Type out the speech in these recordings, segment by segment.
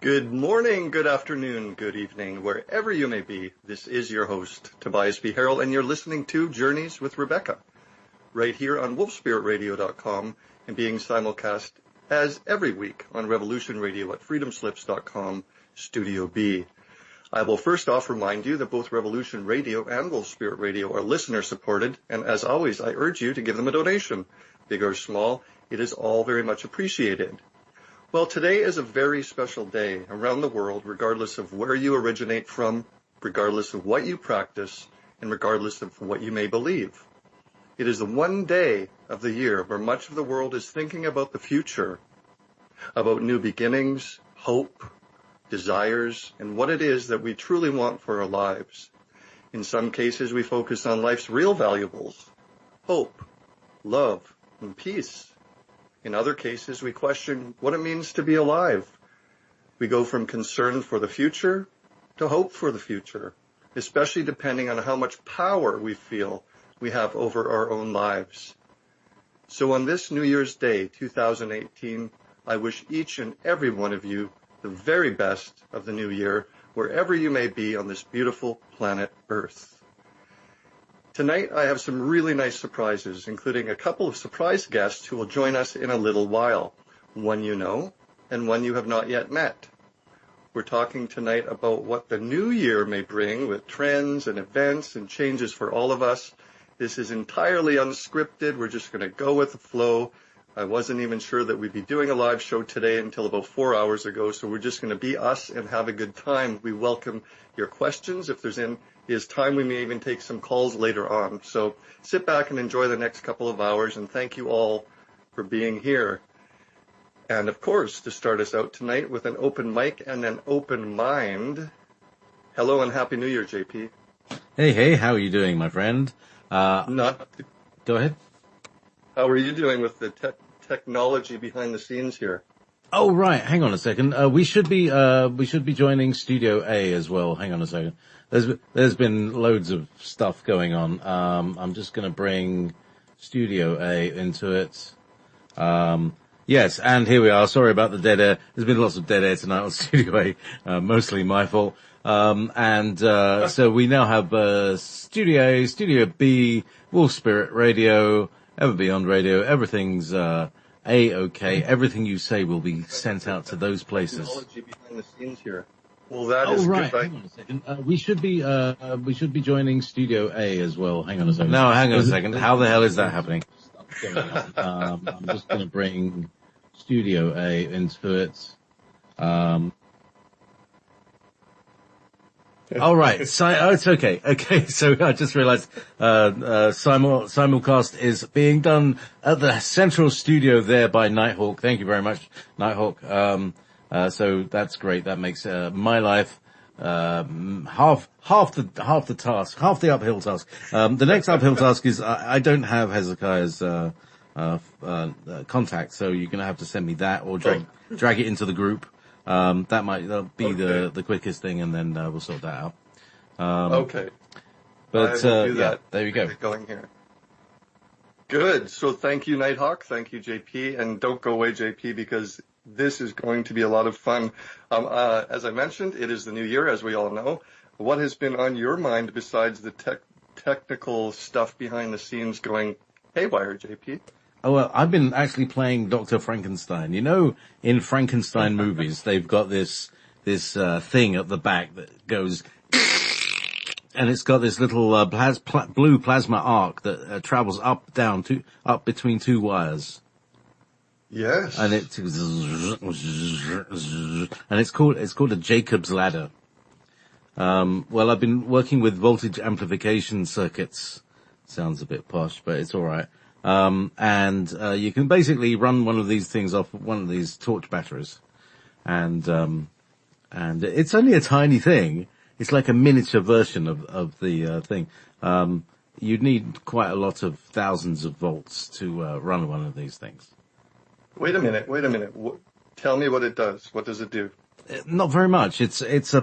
Good morning, good afternoon, good evening, wherever you may be. This is your host, Tobias B. Harrell, and you're listening to Journeys with Rebecca, right here on wolfspiritradio.com and being simulcast as every week on Revolution Radio at freedomslips.com, Studio B. I will first off remind you that both Revolution Radio and Wolf Spirit Radio are listener-supported, and as always, I urge you to give them a donation. Big or small, it is all very much appreciated. Well, today is a very special day around the world, regardless of where you originate from, regardless of what you practice, and regardless of what you may believe. It is the one day of the year where much of the world is thinking about the future, about new beginnings, hope, desires, and what it is that we truly want for our lives. In some cases, we focus on life's real valuables, hope, love, and peace. In other cases, we question what it means to be alive. We go from concern for the future to hope for the future, especially depending on how much power we feel we have over our own lives. So on this New Year's Day, 2018, I wish each and every one of you the very best of the new year, wherever you may be on this beautiful planet Earth. Tonight, I have some really nice surprises, including a couple of surprise guests who will join us in a little while. One you know, and one you have not yet met. We're talking tonight about what the new year may bring with trends and events and changes for all of us. This is entirely unscripted. We're just going to go with the flow. I wasn't even sure that we'd be doing a live show today until about 4 hours ago, so we're just going to be us and have a good time. We welcome your questions. If there's is time, we may even take some calls later on. So sit back and enjoy the next couple of hours, and thank you all for being here. And of course, to start us out tonight with an open mic and an open mind. Hello and Happy New Year, JP. Hey, how are you doing, my friend? Go ahead. How are you doing with the technology behind the scenes here? Oh, right. Hang on a second. We should be joining Studio A as well. Hang on a second. There's been loads of stuff going on. I'm just going to bring Studio A into it. Yes, and here we are. Sorry about the dead air. There's been lots of dead air tonight on Studio A, mostly my fault. So we now have, Studio A, Studio B, Wolf Spirit Radio, Ever Beyond Radio. Everything's, A-okay. Everything you say will be sent out to those places. Technology behind the scenes here. Well, that is right. Good. Hang on a second. We should be joining Studio A as well. Hang on a second. No, hang on a second. How the hell is that happening? I'm just going to bring Studio A into it. All right. It's okay. Okay. So I just realized, simulcast is being done at the central studio there by Nighthawk. Thank you very much, Nighthawk. So that's great. That makes, my life, half the task, half the uphill task. The next uphill task is I don't have Hezakiah's, contact, so you're gonna have to send me that or drag it into the group. That'll be the quickest thing, and then we'll sort that out. Okay. But yeah, there you go. Going here. Good. So thank you, Nighthawk. Thank you, JP. And don't go away, JP, because this is going to be a lot of fun. As I mentioned, it is the new year, as we all know. What has been on your mind besides the technical stuff behind the scenes going haywire, JP? Oh, well, I've been actually playing Dr. Frankenstein. You know, in Frankenstein movies, they've got this thing at the back that goes, and it's got this little blue plasma arc that travels up between two wires. Yes. And it's called a Jacob's ladder. Well, I've been working with voltage amplification circuits. Sounds a bit posh, but it's all right. And you can basically run one of these things off one of these torch batteries. And it's only a tiny thing. It's like a miniature version of the thing. You'd need quite a lot of thousands of volts to run one of these things. Wait a minute. Tell me what it does. What does it do? Not very much. I sent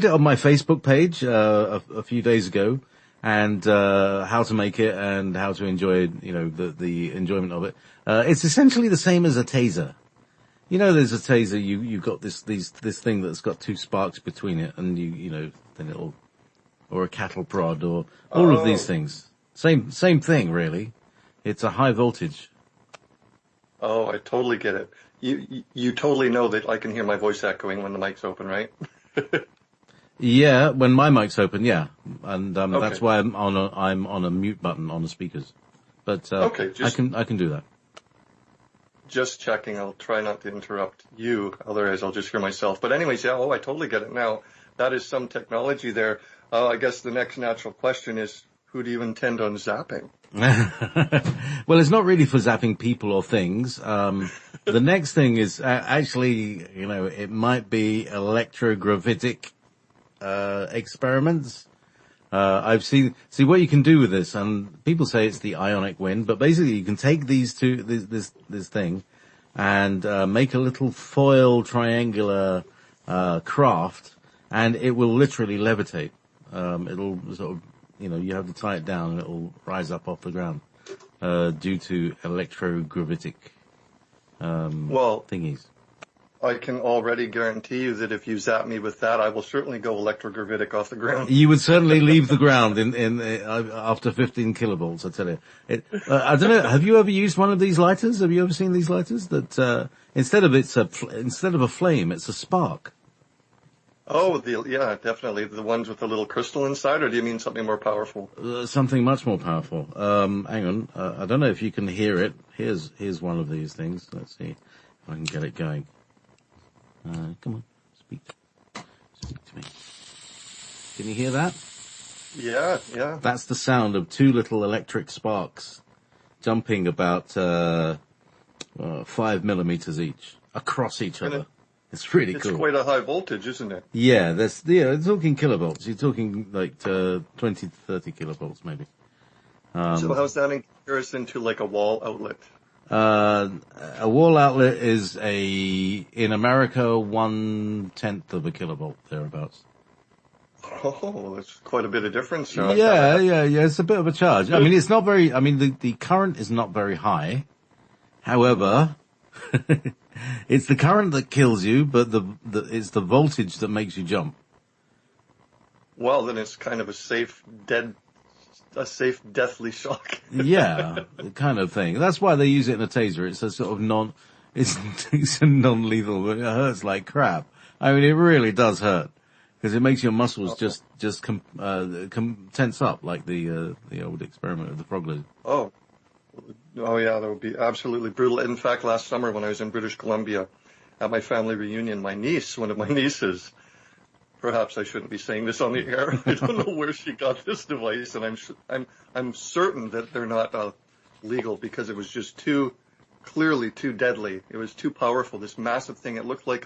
it on my Facebook page, a few days ago, and, how to make it and how to enjoy, the enjoyment of it. It's essentially the same as a taser. You know, there's a taser. You got this thing that's got two sparks between it, and then it'll, or a cattle prod, or all of these things. Same thing, really. It's a high voltage. Oh, I totally get it. You totally know that I can hear my voice echoing when the mic's open, right? Yeah, when my mic's open, yeah, and Okay. that's why I'm on a mute button on the speakers. But Okay, I can do that. Just checking. I'll try not to interrupt you, otherwise I'll just hear myself. But anyways, yeah, I totally get it now. That is some technology there. I guess the next natural question is, who do you intend on zapping? Well, it's not really for zapping people or things. The next thing is actually, it might be electrogravitic experiments. I've seen, see what you can do with this, and people say it's the ionic wind, but basically you can take these two, this thing, and make a little foil triangular craft, and it will literally levitate. It'll sort of, you have to tie it down, and it'll rise up off the ground due to electrogravitic thingies. I can already guarantee you that if you zap me with that, I will certainly go electrogravitic off the ground. You would certainly leave the ground in after 15 kilovolts, I tell you. I don't know, have you ever used one of these lighters? Have you ever seen these lighters? That, instead of a flame, it's a spark. Oh, yeah, definitely. The ones with the little crystal inside, or do you mean something more powerful? Something much more powerful. Hang on. I don't know if you can hear it. Here's one of these things. Let's see if I can get it going. Come on, speak to me. Can you hear that? Yeah. That's the sound of two little electric sparks jumping about 5 millimeters each across each other. It's really cool. It's quite a high voltage, isn't it? Yeah, you're talking kilovolts. You're talking like 20 to 30 kilovolts maybe. So how's that in comparison to like a wall outlet? A wall outlet is in America, 1/10 of a kilovolt, thereabouts. Oh, that's quite a bit of difference. Yeah, it's a bit of a charge. I mean, it's not very, the current is not very high. However, it's the current that kills you, but it's the voltage that makes you jump. Well, then it's kind of a safe deathly shock. Yeah, kind of thing. That's why they use it in a taser. It's a sort of it's a non-lethal, but it hurts like crap. I mean, it really does hurt because it makes your muscles just tense up like the old experiment with the frog lizard. Oh yeah, that would be absolutely brutal. In fact, last summer when I was in British Columbia at my family reunion, one of my nieces, perhaps I shouldn't be saying this on the air. I don't know where she got this device, and I'm certain that they're not legal because it was just clearly too deadly. It was too powerful. This massive thing. It looked like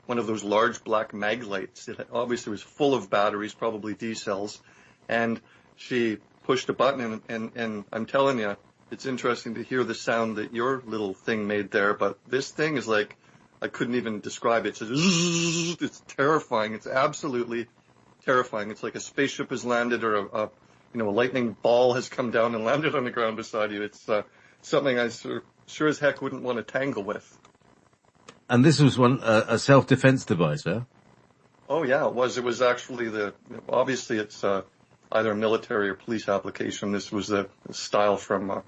one of those large black mag lights. It obviously was full of batteries, probably D cells, and she pushed a button, and I'm telling you, it's interesting to hear the sound that your little thing made there. But this thing is like, I couldn't even describe it. It's terrifying. It's absolutely terrifying. It's like a spaceship has landed, or a lightning ball has come down and landed on the ground beside you. It's something I sure as heck wouldn't want to tangle with. And this was a self-defense device, yeah? Oh yeah, it was. It was actually obviously it's either a military or police application. This was the style from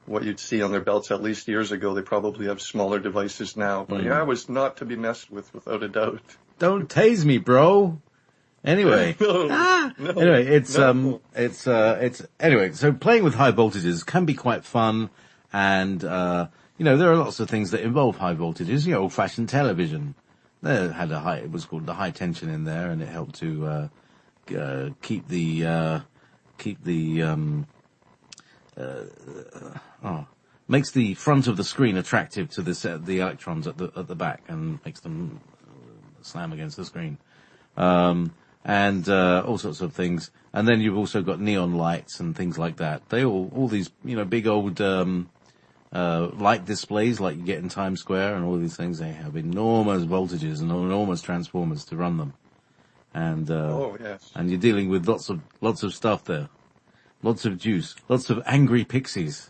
what you'd see on their belts at least years ago. They probably have smaller devices now. But yeah, it was not to be messed with, without a doubt. Don't tase me, bro. Anyway. No. Anyway, anyway, so playing with high voltages can be quite fun, and there are lots of things that involve high voltages. Old-fashioned television. They had it was called the high tension in there, and it helped to makes the front of the screen attractive to the electrons at the back, and makes them slam against the screen, and all sorts of things. And then you've also got neon lights and things like that. They all these big old light displays like you get in Times Square, and all these things. They have enormous voltages and enormous transformers to run them, and yes. And you're dealing with lots of stuff there. Lots of juice. Lots of angry pixies.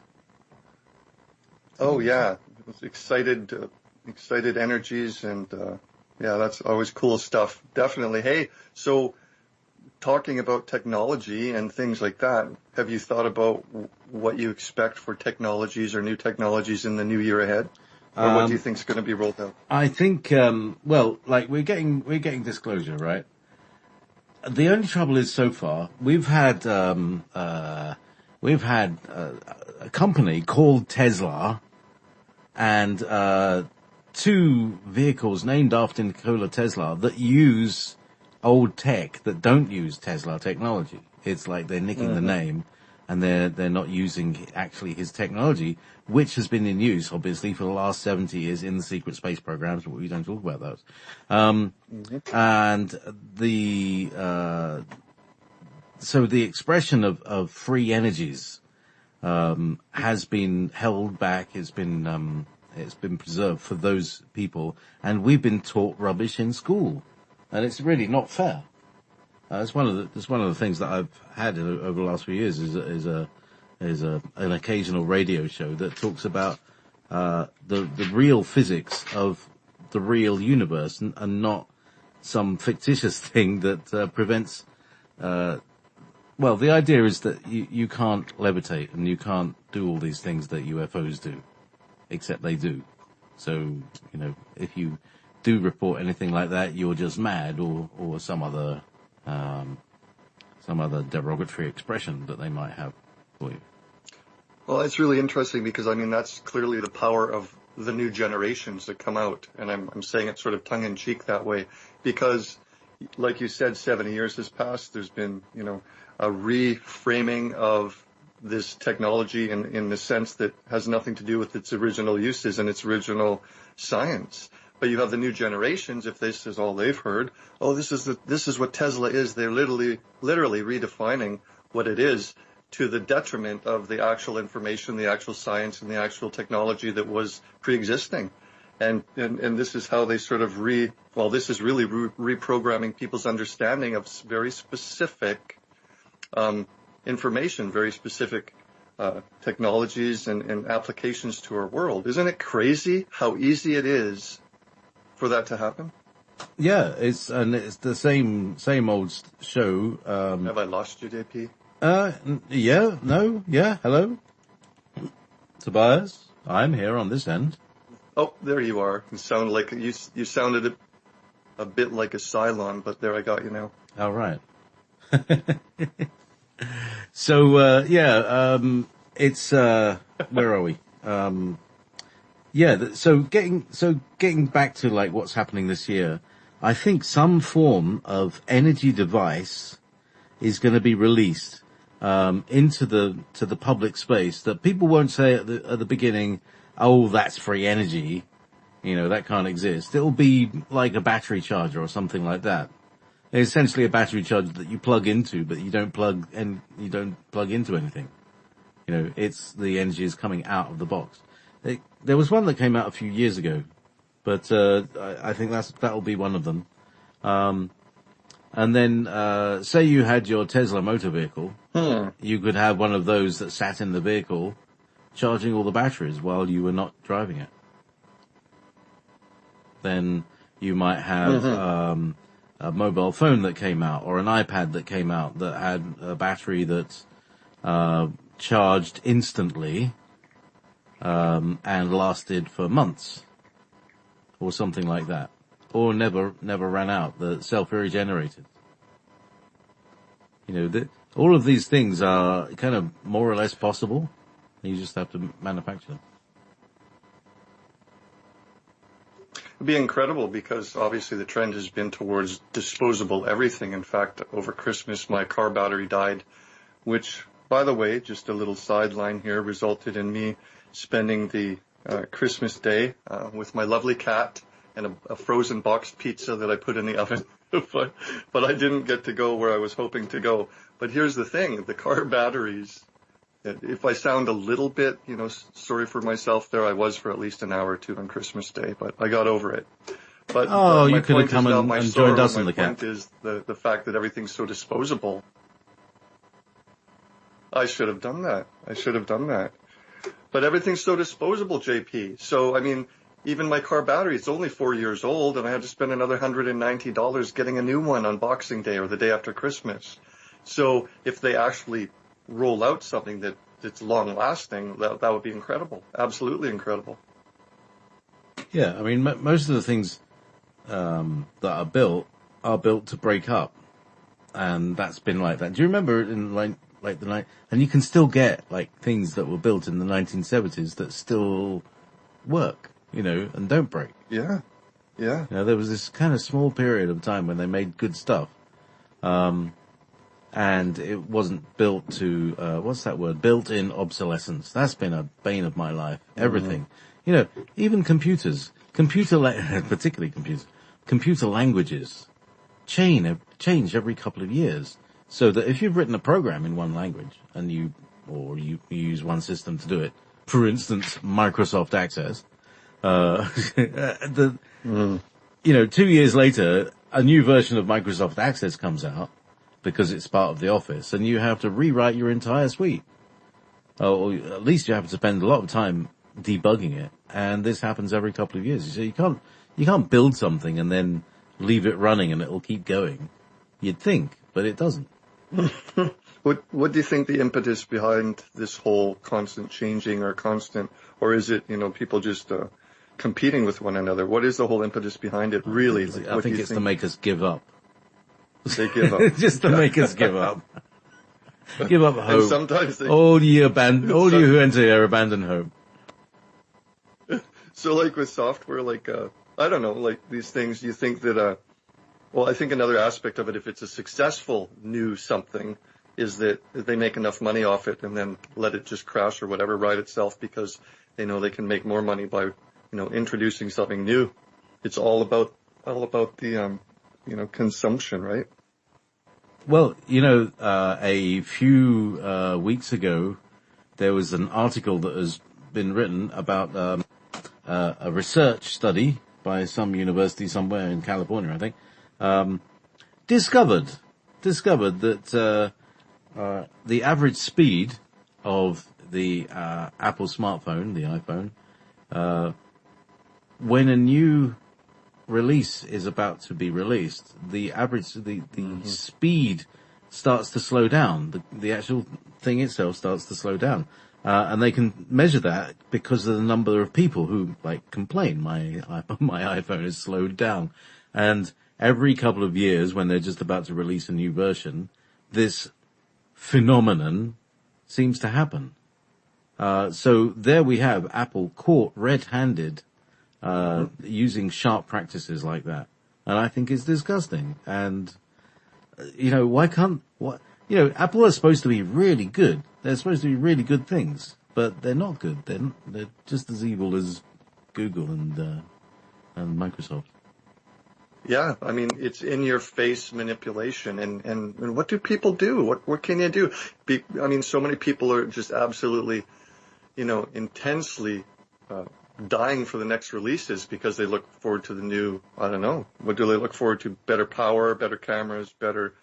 Oh, yeah. I was excited excited energies, and yeah, that's always cool stuff. Definitely. Hey, so talking about technology and things like that, have you thought about what you expect for technologies or new technologies in the new year ahead? Or what do you think is going to be rolled out? I think, well, like we're getting disclosure, right? The only trouble is so far we've had a company called Tesla and two vehicles named after Nikola Tesla that use old tech that don't use Tesla technology. It's like they're nicking the name and they're not using actually his technology, which has been in use obviously for the last 70 years in the secret space programs, but we don't talk about those. And so the expression of free energies has been held back, it's been preserved for those people, and we've been taught rubbish in school, and it's really not fair. It's one of the things that I've had over the last few years is an occasional radio show that talks about the real physics of the real universe and not some fictitious thing that prevents. Well, the idea is that you can't levitate and you can't do all these things that UFOs do, except they do. So, if you do report anything like that, you're just mad or some other derogatory expression that they might have for you. Well, it's really interesting because, I mean, that's clearly the power of the new generations that come out. And I'm saying it sort of tongue-in-cheek that way because, like you said, 70 years has passed. There's been, a reframing of this technology in the sense that has nothing to do with its original uses and its original science. But you have the new generations, if this is all they've heard, this is what Tesla is. They're literally redefining what it is to the detriment of the actual information, the actual science, and the actual technology that was pre-existing. And this is how they sort of this is really reprogramming people's understanding of very specific information, very specific technologies and applications to our world. Isn't it crazy how easy it is for that to happen? Yeah, it's the same old show. Have I lost you, JP? Hello, Tobias. I'm here on this end. Oh, there you are. You sound like you sounded a bit like a Cylon, but there, I got you now. All right. So it's where are we? So getting back to like what's happening this year, I think some form of energy device is going to be released into the public space that people won't say at the beginning, oh, that's free energy, that can't exist. It'll be like a battery charger or something like that. It's essentially a battery charger that you plug into, but you don't plug into anything. It's the energy is coming out of the box. There was one that came out a few years ago, but I think that'll be one of them. And then say you had your Tesla motor vehicle, you could have one of those that sat in the vehicle, charging all the batteries while you were not driving it. Then you might have a mobile phone that came out or an iPad that came out that had a battery that charged instantly and lasted for months or something like that, or never ran out, that self-regenerated. All of these things are kind of more or less possible. You just have to manufacture them. It'd be incredible because obviously the trend has been towards disposable everything. In fact, over Christmas, my car battery died, which, by the way, just a little sideline here, resulted in me spending the Christmas day with my lovely cat and a frozen boxed pizza that I put in the oven. but I didn't get to go where I was hoping to go. But here's the thing, the car batteries, if I sound a little bit, sorry for myself there, I was for at least an hour or two on Christmas Day, but I got over it. But you could have come and joined us on the camp. My point is the fact that everything's so disposable. I should have done that. But everything's so disposable, JP. So, I mean, even my car battery, it's only 4 years old, and I had to spend another $190 getting a new one on Boxing Day or the day after Christmas. So if they actually roll out something that's long lasting, that would be incredible. Absolutely incredible. Yeah, I mean, most of the things that are built to break up, and that's been like that. Do you remember in like the night? And you can still get like things that were built in the 1970s that still work, and don't break. Yeah, yeah. There was this kind of small period of time when they made good stuff, and it wasn't built to what's that word? Built-in obsolescence. That's been a bane of my life. Everything, even computers, particularly computers. Computer languages change every couple of years, so that if you've written a program in one language and you use one system to do it, for instance, Microsoft Access, 2 years later, a new version of Microsoft Access comes out because it's part of the Office, and you have to rewrite your entire suite. Or at least you have to spend a lot of time debugging it, and this happens every couple of years. So you can't build something and then leave it running and it'll keep going. You'd think, but it doesn't. What do you think the impetus behind this whole constant changing or is it, people just competing with one another? What is the whole impetus behind it, really? I think it's to make us give up. They give up. Just to make us give up. Give up hope. And sometimes all you who enter here abandon hope. So like with software, I don't know, like these things, you think that, I think another aspect of it, if it's a successful new something, is that they make enough money off it and then let it just crash or whatever, ride itself, because they know they can make more money by, introducing something new. It's all about the, consumption, right? Well, a few weeks ago, there was an article that has been written about a research study by some university somewhere in California, I think, discovered that the average speed of the Apple smartphone, the iPhone, when a new release is about to be released, the speed starts to slow down. The actual thing itself starts to slow down. And they can measure that because of the number of people who complain, my iPhone is slowed down. And every couple of years when they're just about to release a new version, this phenomenon seems to happen. So there we have Apple caught red-handed, using sharp practices like that. And I think it's disgusting. And, Apple is supposed to be really good. They're supposed to be really good things, but they're not good. They're just as evil as Google and Microsoft. Yeah, I mean, it's in-your-face manipulation, and what do people do? What can you do? So many people are just absolutely, intensely dying for the next releases because they look forward to the new, I don't know, what do they look forward to? Better power, better cameras, better,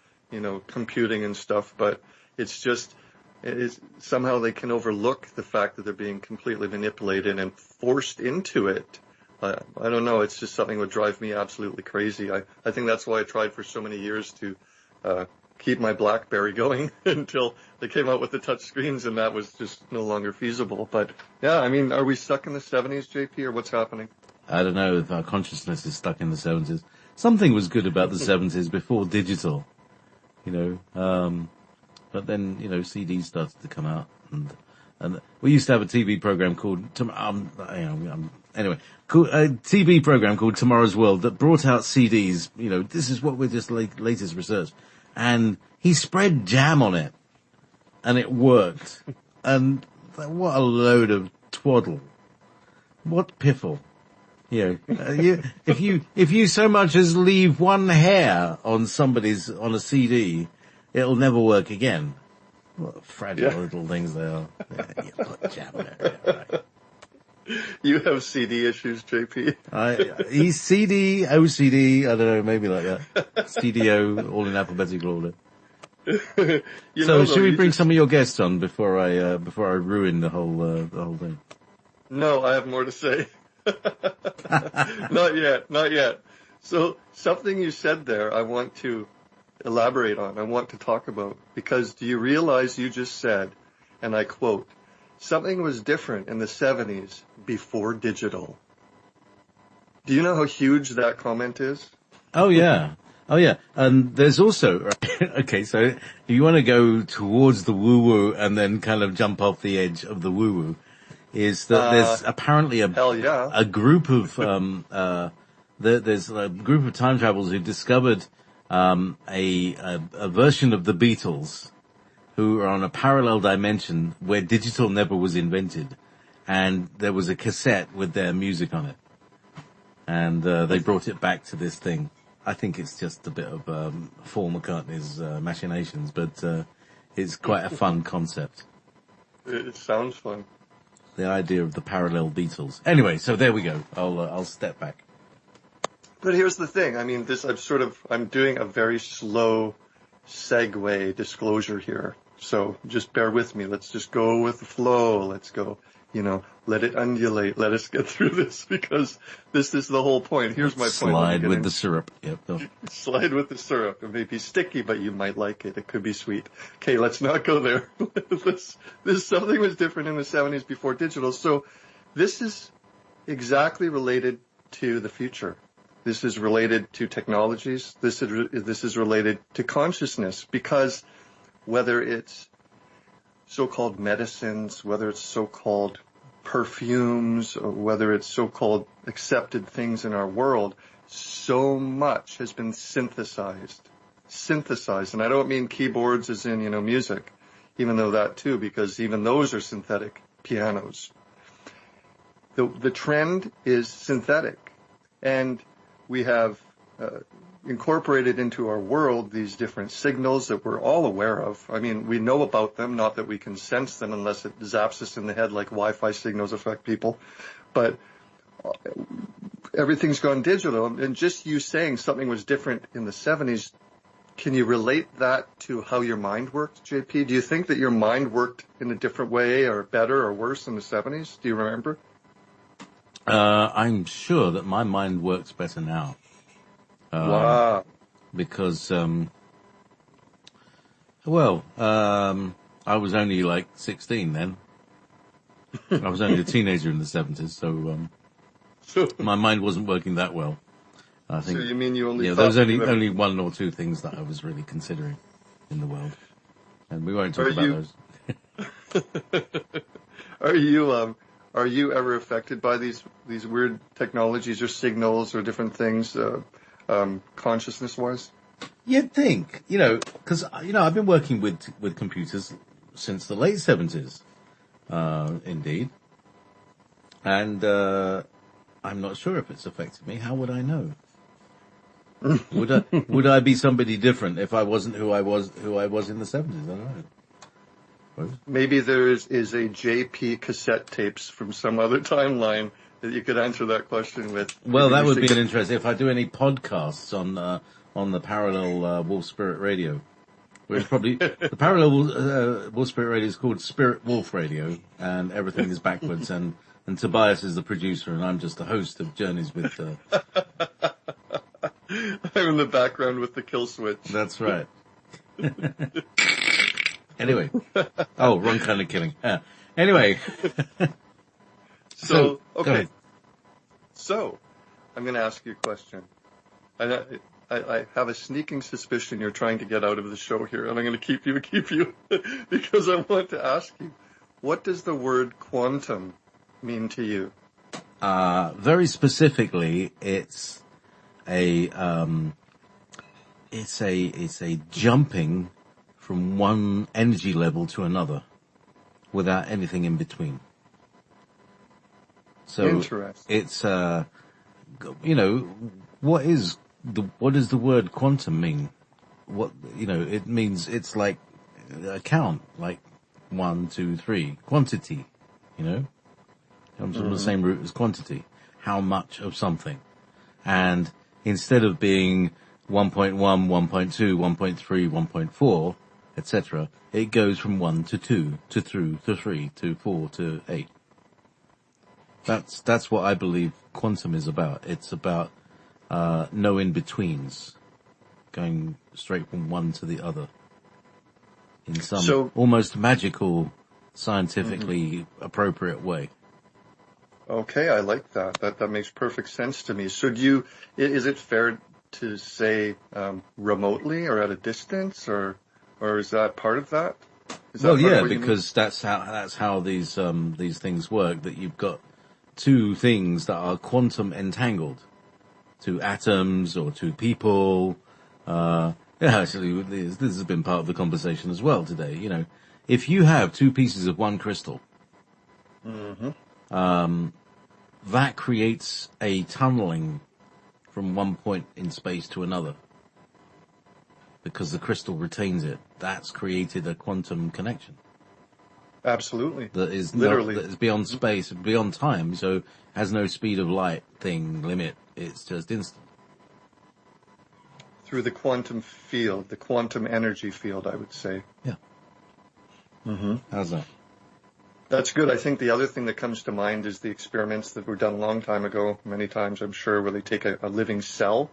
computing and stuff, but somehow they can overlook the fact that they're being completely manipulated and forced into it. I don't know. It's just something that would drive me absolutely crazy. I think that's why I tried for so many years to keep my BlackBerry going until they came out with the touch screens, and that was just no longer feasible. But yeah, are we stuck in the 70s, JP, or what's happening? I don't know if our consciousness is stuck in the 70s. Something was good about the 70s before digital, but then, CDs started to come out, and we used to have a TV program called, a TV program called Tomorrow's World that brought out CDs. This is what we're just latest research, and he spread jam on it, and it worked. And what a load of twaddle! What piffle! If you so much as leave one hair on a CD, it'll never work again. What fragile little things they are. You put jam in it, right. You have CD issues, JP. He's CD, OCD, I don't know, maybe like that. CDO, all in alphabetical order. Should we bring some of your guests on before I ruin the whole thing? No, I have more to say. Not yet, not yet. So something you said there I want to elaborate on, I want to talk about, because do you realize you just said, and I quote, something was different in the 70s before digital. Do you know how huge that comment is? Oh yeah. Oh yeah. And there's also, right, okay, so if you want to go towards the woo-woo and then kind of jump off the edge of the woo-woo, is that there's apparently hell yeah. a group of, there's a group of time travelers who discovered, a version of the Beatles who are on a parallel dimension where digital never was invented. And there was a cassette with their music on it. And they brought it back to this thing. I think it's just a bit of Paul McCartney's machinations, but it's quite a fun concept. It sounds fun. The idea of the parallel Beatles. Anyway, so there we go. I'll step back. But here's the thing. I mean, I'm doing a very slow segue disclosure here. So just bear with me. Let's just go with the flow. Let's go, let it undulate. Let us get through this, because this is the whole point. Here's my point. Slide with the syrup. Yep. Go. Slide with the syrup. It may be sticky, but you might like it. It could be sweet. Okay, let's not go there. This something was different in the 70s before digital. So this is exactly related to the future. This is related to technologies. This is related to consciousness, because whether it's so-called medicines, whether it's so-called perfumes, or whether it's so-called accepted things in our world, so much has been synthesized. And I don't mean keyboards as in, music, even though that too, because even those are synthetic pianos. The trend is synthetic, and we have incorporated into our world these different signals that we're all aware of. I mean, we know about them, not that we can sense them unless it zaps us in the head like Wi-Fi signals affect people. But everything's gone digital. And just you saying something was different in the 70s, can you relate that to how your mind worked, JP? Do you think that your mind worked in a different way, or better or worse in the 70s? Do you remember? I'm sure that my mind works better now. Wow. Because, I was only like 16 then. I was only a teenager in the 70s, so my mind wasn't working that well. I think. So you mean you only? There was only one or two things that I was really considering in the world, and we won't talk about those. Are you ever affected by these weird technologies or signals or different things, consciousness-wise? You'd think, because, I've been working with computers since the late 70s, indeed. And, I'm not sure if it's affected me. How would I know? Would I be somebody different if I wasn't who I was in the 70s? I don't know. Maybe there is a JP cassette tapes from some other timeline that you could answer that question with. Well, that would be an interest. If I do any podcasts on the parallel Wolf Spirit Radio, which probably the parallel Wolf Spirit Radio is called Spirit Wolf Radio, and everything is backwards, and Tobias is the producer, and I'm just the host of Journeys with. I'm in the background with the kill switch. That's right. Anyway. Oh, wrong kind of killing. Anyway. So, okay. Go ahead. So, I'm going to ask you a question. I have a sneaking suspicion you're trying to get out of the show here, and I'm going to keep you, because I want to ask you, what does the word quantum mean to you? Very specifically, it's a jumping from one energy level to another without anything in between. So it's, what does the word quantum mean? It means it's like a count, like 1, 2, 3, quantity, comes from the same root as quantity. How much of something. And instead of being 1.1, 1.2, 1.3, 1.4, etc., it goes from 1 to 2 to 3 to 4 to 8. That's what I believe quantum is about. It's about no in-betweens, going straight from one to the other in some almost magical, scientifically appropriate way. Okay, I like that. That makes perfect sense to me. So is it fair to say remotely or at a distance, or is that part of that? Well, yeah, because that's how these things work, that you've got two things that are quantum entangled, two atoms or two people. Yeah, actually, this has been part of the conversation as well today. You know, if you have two pieces of one crystal, that creates a tunneling from one point in space to another because the crystal retains it. That's created a quantum connection. Absolutely. That is literally that is beyond space, beyond time, so has no speed of light thing limit. It's just instant. Through the quantum field, the quantum energy field, I would say. Yeah. How's that? That's good. I think the other thing that comes to mind is the experiments that were done a long time ago, many times I'm sure, where they take a living cell,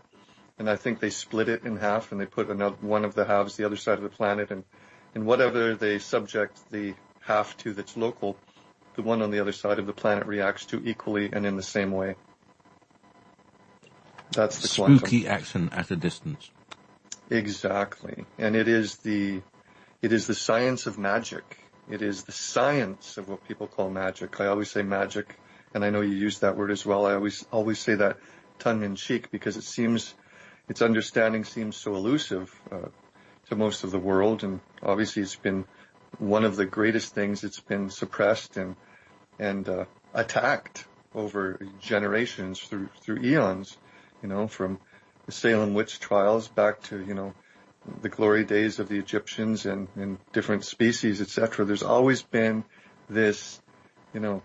and I think they split it in half, and they put one of the halves the other side of the planet, and whatever they subject the half to that's local, the one on the other side of the planet reacts to equally and in the same way. That's the spooky quantum action at a distance. Exactly. And it is the science of magic. It is the science of what people call magic. I always say magic, and I know you use that word as well. I always say that tongue in cheek because its understanding seems so elusive to most of the world, and obviously it's been one of the greatest things. It's been suppressed and attacked over generations through eons. You know, from the Salem witch trials back to, you know, the glory days of the Egyptians and different species, etc. There's always been this, you know,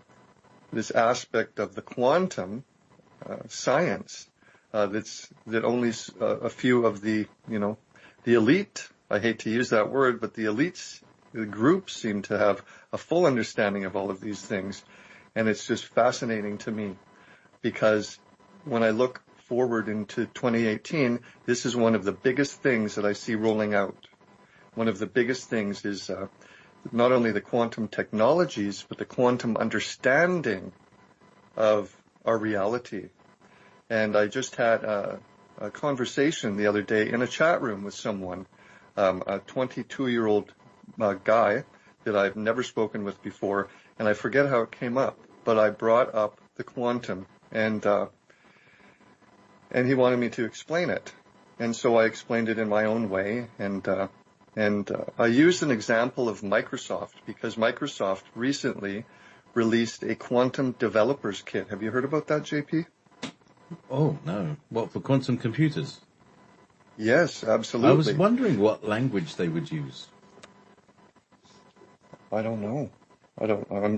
this aspect of the quantum science that only a few of the, you know, the elite, I hate to use that word, but the elites, the groups seem to have a full understanding of all of these things. And it's just fascinating to me because when I look forward into 2018, this is one of the biggest things that I see rolling out. One of the biggest things is not only the quantum technologies, but the quantum understanding of our reality. And I just had a conversation the other day in a chat room with someone, a 22-year-old guy that I've never spoken with before, and I forget how it came up, but I brought up the quantum, and he wanted me to explain it. And so I explained it in my own way. And I used an example of Microsoft because Microsoft recently released a quantum developers kit. Have you heard about that, JP? Oh, no. What, for quantum computers? Yes, absolutely. I was wondering what language they would use. I don't know.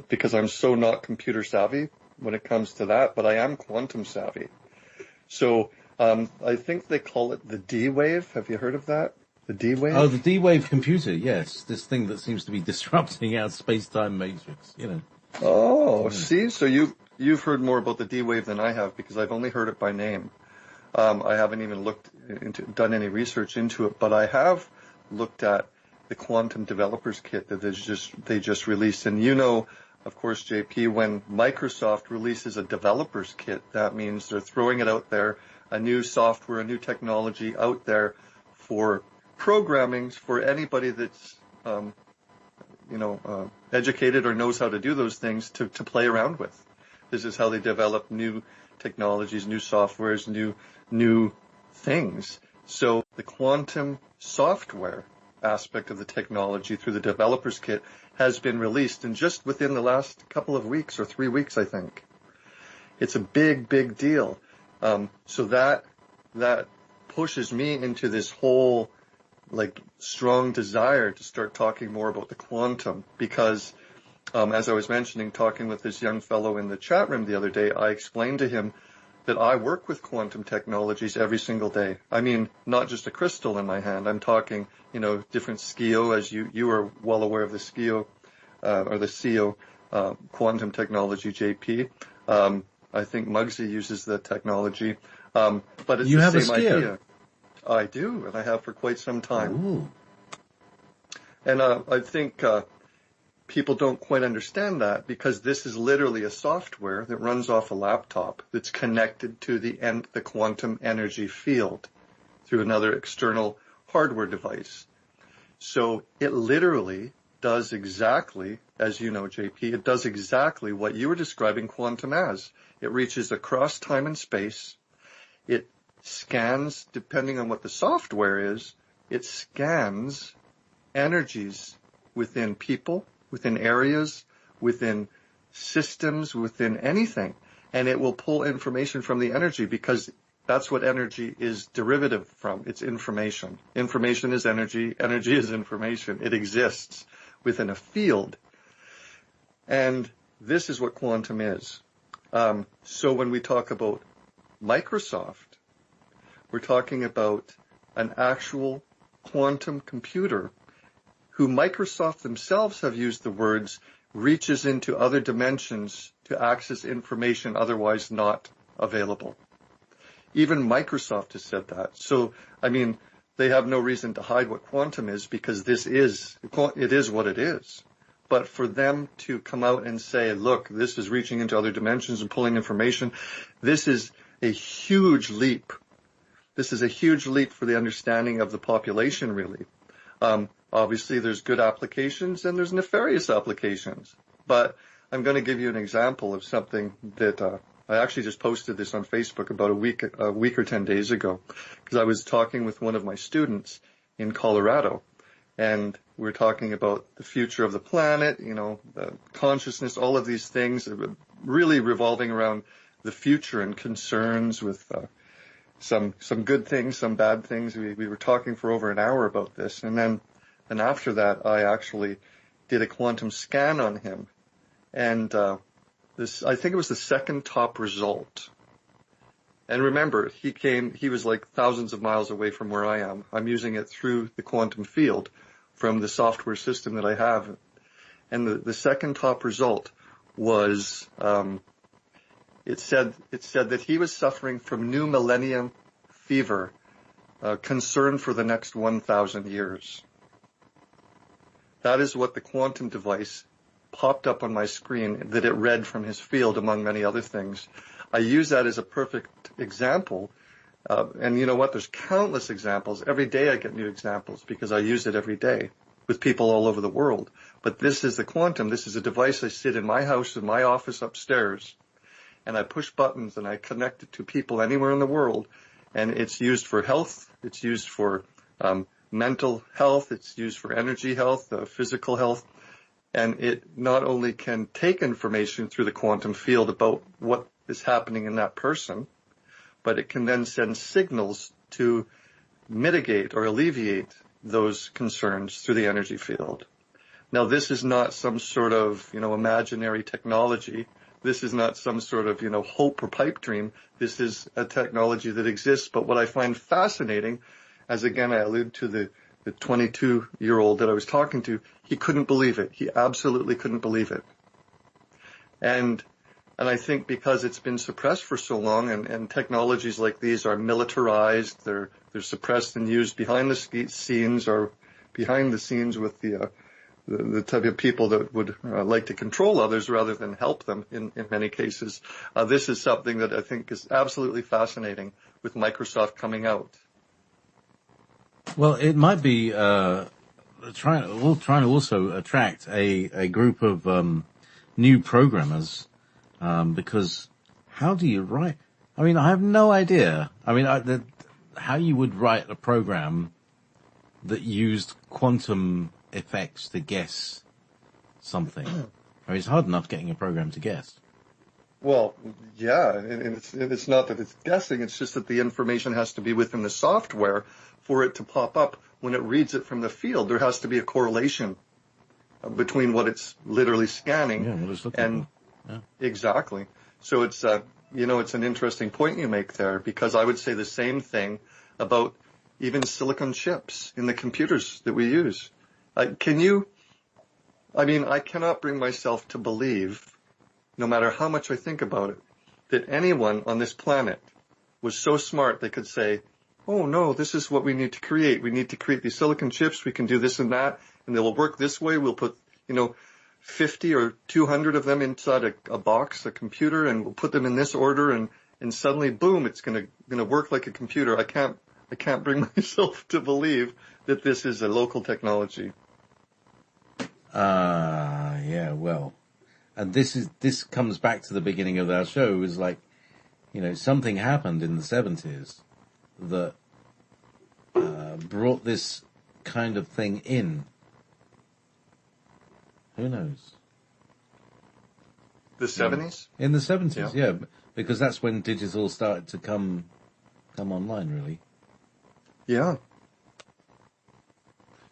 Because I'm so not computer savvy when it comes to that, but I am quantum savvy. So I think they call it the D-Wave. Have you heard of that? The D-Wave? Oh, the D-Wave computer, yes. This thing that seems to be disrupting our space-time matrix, you know. Oh, see? So you've heard more about the D-Wave than I have because I've only heard it by name. I haven't even done any research into it, but I have looked at the Quantum Developers Kit that they just released. And you know, of course, JP, when Microsoft releases a developers kit, that means they're throwing it out there, a new software, a new technology out there for programming for anybody that's, educated or knows how to do those things to play around with. This is how they develop new technologies, new softwares, new things. So the quantum software aspect of the technology through the developers kit has been released, and just within the last couple of weeks or 3 weeks, I think. It's a big, big deal. So that pushes me into this whole strong desire to start talking more about the quantum because, as I was mentioning, talking with this young fellow in the chat room the other day, I explained to him that I work with quantum technologies every single day. I mean, not just a crystal in my hand. I'm talking, different SCIO, as you are well aware of the SCIO, or the CO, quantum technology, JP. I think Muggsy uses the technology. But it's You the have a same skier? idea. I do, and I have for quite some time. Ooh. And I think people don't quite understand that, because this is literally a software that runs off a laptop that's connected to the quantum energy field through another external hardware device. So it literally does exactly, as you know, JP, it does exactly what you were describing quantum as. It reaches across time and space. It scans, depending on what the software is, it scans energies within people, within areas, within systems, within anything. And it will pull information from the energy, because that's what energy is derivative from. It's information. Information is energy. Energy is information. It exists within a field. And this is what quantum is. So when we talk about Microsoft, we're talking about an actual quantum computer who Microsoft themselves have used the words reaches into other dimensions to access information otherwise not available. Even Microsoft has said that. So, I mean, they have no reason to hide what quantum is, because it is what it is. But for them to come out and say, look, this is reaching into other dimensions and pulling information, this is a huge leap. This is a huge leap for the understanding of the population, really. Obviously, there's good applications and there's nefarious applications. But I'm going to give you an example of something that I actually just posted this on Facebook about a week or 10 days ago, because I was talking with one of my students in Colorado, and we're talking about the future of the planet, the consciousness, all of these things, really revolving around the future and concerns with some good things, some bad things. We were talking for over an hour about this, and after that, I actually did a quantum scan on him, and I think it was the second top result. And remember, he was like thousands of miles away from where I am. I'm using it through the quantum field from the software system that I have. And the second top result was, it said that he was suffering from new millennium fever, concern for the next 1,000 years. That is what the quantum device popped up on my screen that it read from his field, among many other things. I use that as a perfect example. And you know what? There's countless examples. Every day I get new examples, because I use it every day with people all over the world. But this is the quantum. This is a device. I sit in my house, in my office upstairs, and I push buttons and I connect it to people anywhere in the world. And it's used for health. It's used for mental health. It's used for energy health, physical health. And it not only can take information through the quantum field about what is happening in that person, but it can then send signals to mitigate or alleviate those concerns through the energy field. Now, this is not some sort of, imaginary technology. This is not some sort of, hope or pipe dream. This is a technology that exists. But what I find fascinating, as again, I allude to the 22-year-old that I was talking to, he couldn't believe it. He absolutely couldn't believe it. And I think because it's been suppressed for so long, and technologies like these are militarized, they're suppressed and used behind the scenes, or behind the scenes with the type of people that would like to control others rather than help them in many cases. This is something that I think is absolutely fascinating with Microsoft coming out. Well, it might be trying to also attract a group of new programmers, because how do you write? I mean, I have no idea. I mean, how you would write a program that used quantum effects to guess something. I mean, it's hard enough getting a program to guess. Well, yeah, and it's not that it's guessing, it's just that the information has to be within the software for it to pop up. When it reads it from the field, there has to be a correlation between what it's literally scanning and exactly. So it's, it's an interesting point you make there, because I would say the same thing about even silicon chips in the computers that we use. I cannot bring myself to believe no matter how much I think about it, that anyone on this planet was so smart they could say, oh no, this is what we need to create. We need to create these silicon chips. We can do this and that, and they'll work this way. We'll put, 50 or 200 of them inside a box, a computer, and we'll put them in this order, and suddenly, boom, it's gonna work like a computer. I can't bring myself to believe that this is a local technology. Yeah, well, and this comes back to the beginning of our show. It was like, something happened in the 70s that brought this kind of thing in. Who knows? The 70s? In the 70s, yeah, because that's when digital started to come online, really. Yeah.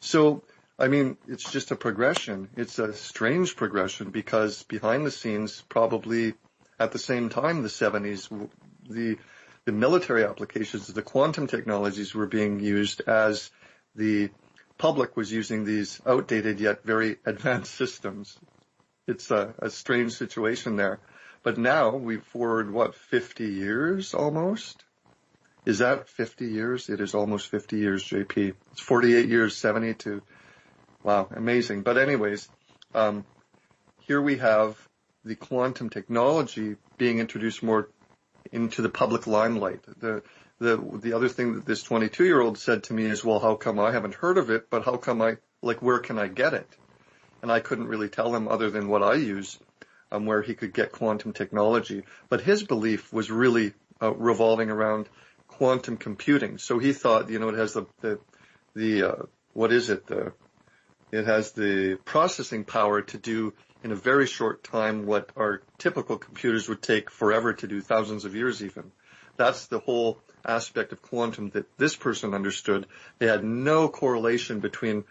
So, I mean, it's just a progression. It's a strange progression because behind the scenes, probably at the same time, the 70s, the military applications of the quantum technologies were being used as the public was using these outdated yet very advanced systems. It's a strange situation there. But now we forward, 50 years almost? Is that 50 years? It is almost 50 years, JP. It's 48 years, 72. Wow, amazing. But anyways, here we have the quantum technology being introduced more into the public limelight. The other thing that this 22-year-old said to me is, well, how come I haven't heard of it, but how come where can I get it? And I couldn't really tell him other than what I use, where he could get quantum technology. But his belief was really revolving around quantum computing. So he thought, it has it has the processing power to do in a very short time what our typical computers would take forever to do, thousands of years even. That's the whole aspect of quantum that this person understood. They had no correlation between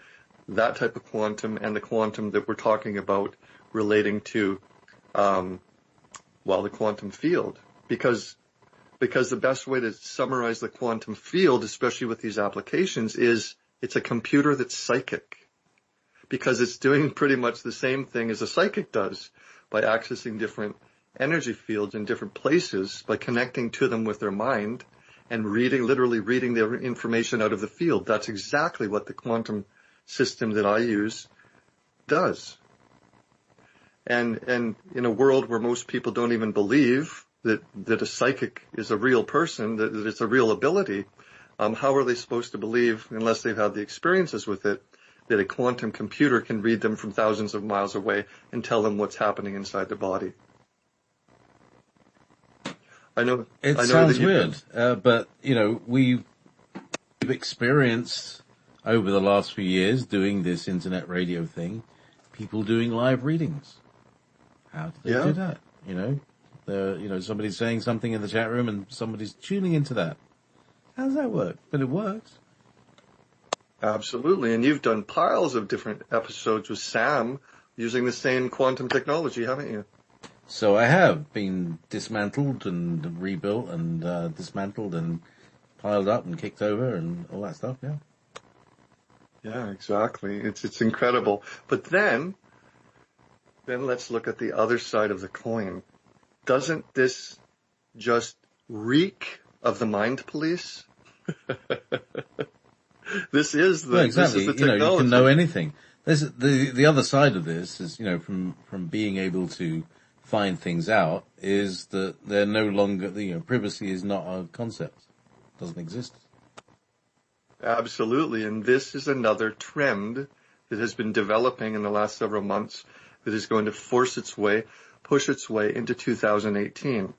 that type of quantum and the quantum that we're talking about relating to, the quantum field. Because the best way to summarize the quantum field, especially with these applications, is it's a computer that's psychic. Because it's doing pretty much the same thing as a psychic does by accessing different energy fields in different places, by connecting to them with their mind and literally reading their information out of the field. That's exactly what the quantum system that I use does. And in a world where most people don't even believe that a psychic is a real person, that it's a real ability, how are they supposed to believe, unless they've had the experiences with it, that a quantum computer can read them from thousands of miles away and tell them what's happening inside the body? I know sounds weird, but we've experienced over the last few years doing this internet radio thing, people doing live readings. How do they do that? Somebody's saying something in the chat room and somebody's tuning into that. How does that work? But it works. Absolutely. And you've done piles of different episodes with Sam using the same quantum technology, haven't you? So I have been dismantled and rebuilt and dismantled and piled up and kicked over and all that stuff, yeah. Yeah, exactly. It's incredible. But then let's look at the other side of the coin. Doesn't this just reek of the mind police? This is the exactly. This is the technology. You can know anything. There's the other side of this is, from being able to find things out, is that they're no longer, privacy is not a concept. It doesn't exist. Absolutely. And this is another trend that has been developing in the last several months that is going to push its way into 2018.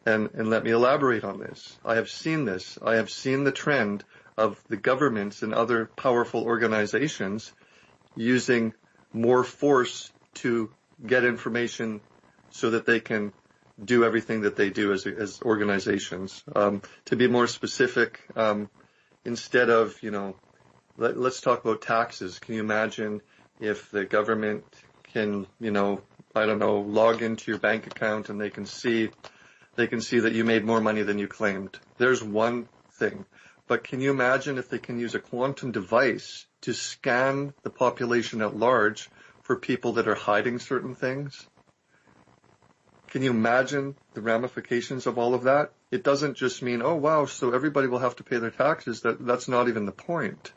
And let me elaborate on this. I have seen this. I have seen the trend of the governments and other powerful organizations using more force to get information so that they can do everything that they do as organizations. To be more specific, instead of, let's talk about taxes. Can you imagine if the government can, log into your bank account and they can see that you made more money than you claimed? There's one thing. But can you imagine if they can use a quantum device to scan the population at large for people that are hiding certain things? Can you imagine the ramifications of all of that? It doesn't just mean, oh wow, so everybody will have to pay their taxes. That's not even the point.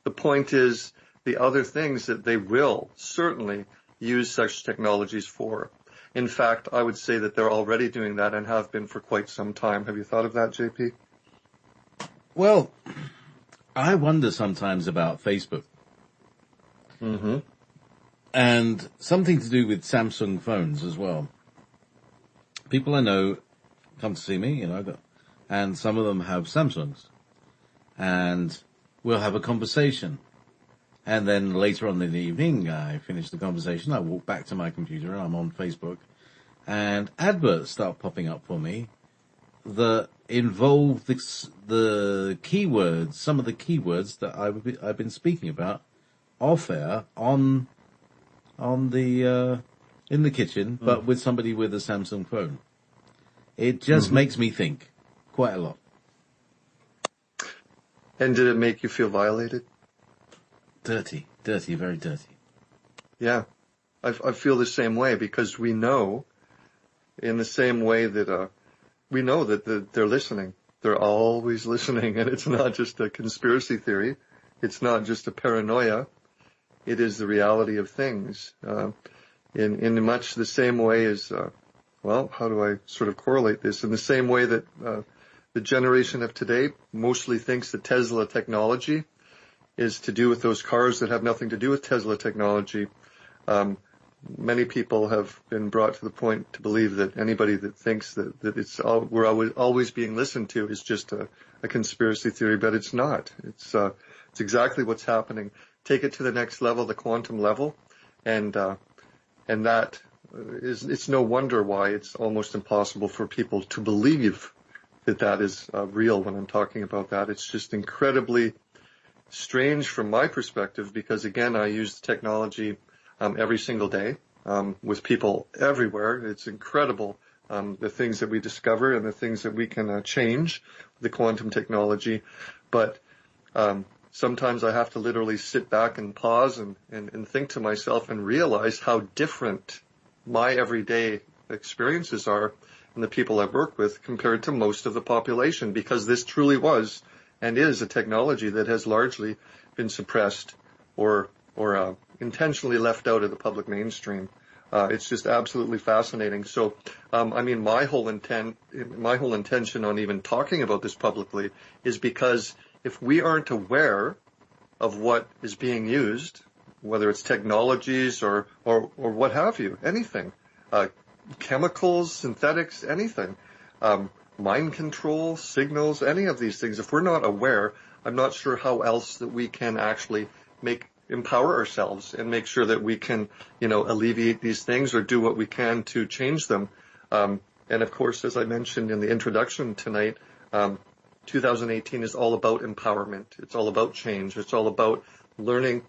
The point is the other things that they will certainly use such technologies for. In fact, I would say that they're already doing that and have been for quite some time. Have you thought of that, JP? Well, I wonder sometimes about Facebook. Mm-hmm. And something to do with Samsung phones as well. People I know come to see me, and some of them have Samsungs. And we'll have a conversation. And then later on in the evening, I finish the conversation, I walk back to my computer, and I'm on Facebook, and adverts start popping up for me that involve the keywords, some of the keywords that I've been speaking about off air in the kitchen, but with somebody with a Samsung phone. It just makes me think quite a lot. And did it make you feel violated? Dirty, very dirty. Yeah, I feel the same way, because we know, in the same way that we know that they're listening. They're always listening, and it's not just a conspiracy theory. It's not just a paranoia. It is the reality of things. In much the same way as, how do I sort of correlate this? In the same way that the generation of today mostly thinks that Tesla technology is to do with those cars that have nothing to do with Tesla technology. Many people have been brought to the point to believe that anybody that thinks that we're always being listened to is just a conspiracy theory, but it's not. It's exactly what's happening. Take it to the next level, the quantum level, and that it's no wonder why it's almost impossible for people to believe that is real when I'm talking about that. It's just incredibly strange from my perspective, because again, I use the technology every single day with people everywhere. It's incredible the things that we discover and the things that we can change with the quantum technology. But sometimes I have to literally sit back and pause and think to myself and realize how different my everyday experiences are and the people I work with compared to most of the population, because this truly was and is a technology that has largely been suppressed or intentionally left out of the public mainstream. It's just absolutely fascinating. So, my whole intention on even talking about this publicly is because if we aren't aware of what is being used, whether it's technologies or what have you, anything, chemicals, synthetics, anything, mind control, signals, any of these things, if we're not aware, I'm not sure how else that we can actually empower ourselves and make sure that we can, alleviate these things or do what we can to change them. And of course, as I mentioned in the introduction tonight, 2018 is all about empowerment. It's all about change. It's all about learning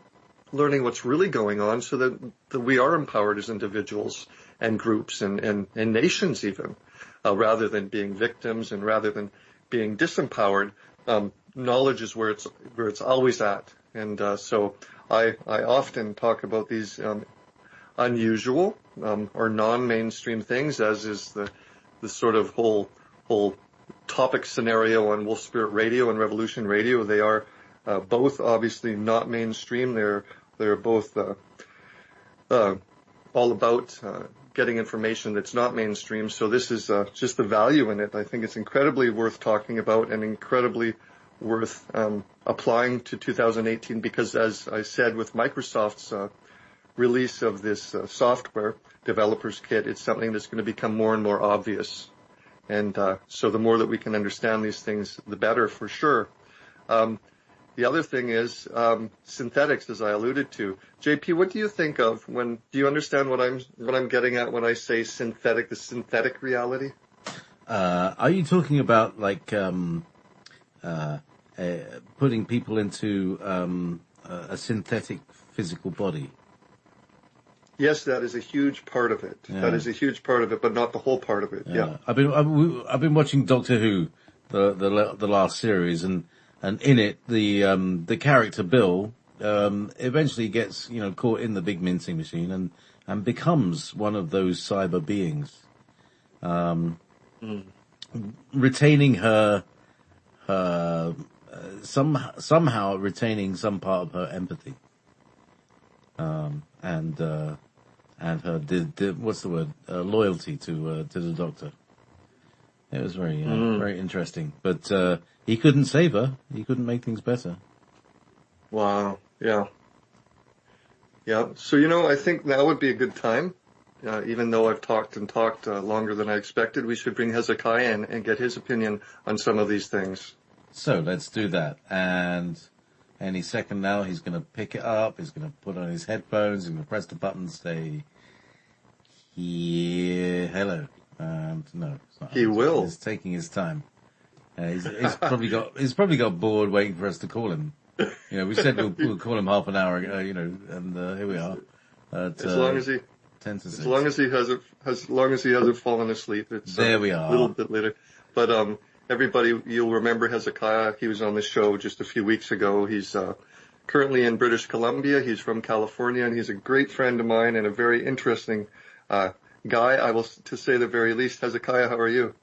what's really going on so that we are empowered as individuals and groups and nations even, rather than being victims and rather than being disempowered. Knowledge is where it's always at. And so I often talk about these unusual or non-mainstream things, as is the sort of whole topic scenario on Wolf Spirit Radio and Revolution Radio. They are both obviously not mainstream. They're both all about getting information that's not mainstream. So this is just the value in it. I think it's incredibly worth talking about and incredibly worth applying to 2018, because as I said, with Microsoft's release of this software developers kit, it's something that's going to become more and more obvious. And so the more that we can understand these things, the better, for sure. The other thing is synthetics, as I alluded to. JP, what do you think of do you understand what I'm getting at when I say synthetic, the synthetic reality? Are you talking about putting people into a synthetic physical body? Yes, that is a huge part of it. Yeah. That is a huge part of it, but not the whole part of it. Yeah. I've been watching Doctor Who, the last series, and in it the character Bill eventually gets caught in the big mincing machine and becomes one of those cyber beings, retaining her somehow retaining some part of her empathy, and her what's the word, loyalty to the Doctor. It was very very interesting, but he couldn't save her. He couldn't make things better. Wow. Yeah. Yeah. So, I think now would be a good time. Even though I've talked longer than I expected, we should bring Hezakiah in and get his opinion on some of these things. So let's do that. And any second now, he's going to pick it up. He's going to put on his headphones. He's going to press the button, say, hello. And no, it's not. He will. He's taking his time. He's probably got bored waiting for us to call him. We said we'll call him half an hour ago, and here we are. As long as he 10 to 6. As long as he hasn't fallen asleep. It's there we are. A little bit later. But everybody, you'll remember Hezakiah. He was on the show just a few weeks ago. He's currently in British Columbia. He's from California, and he's a great friend of mine and a very interesting guy, I will to say the very least. Hezakiah, how are you?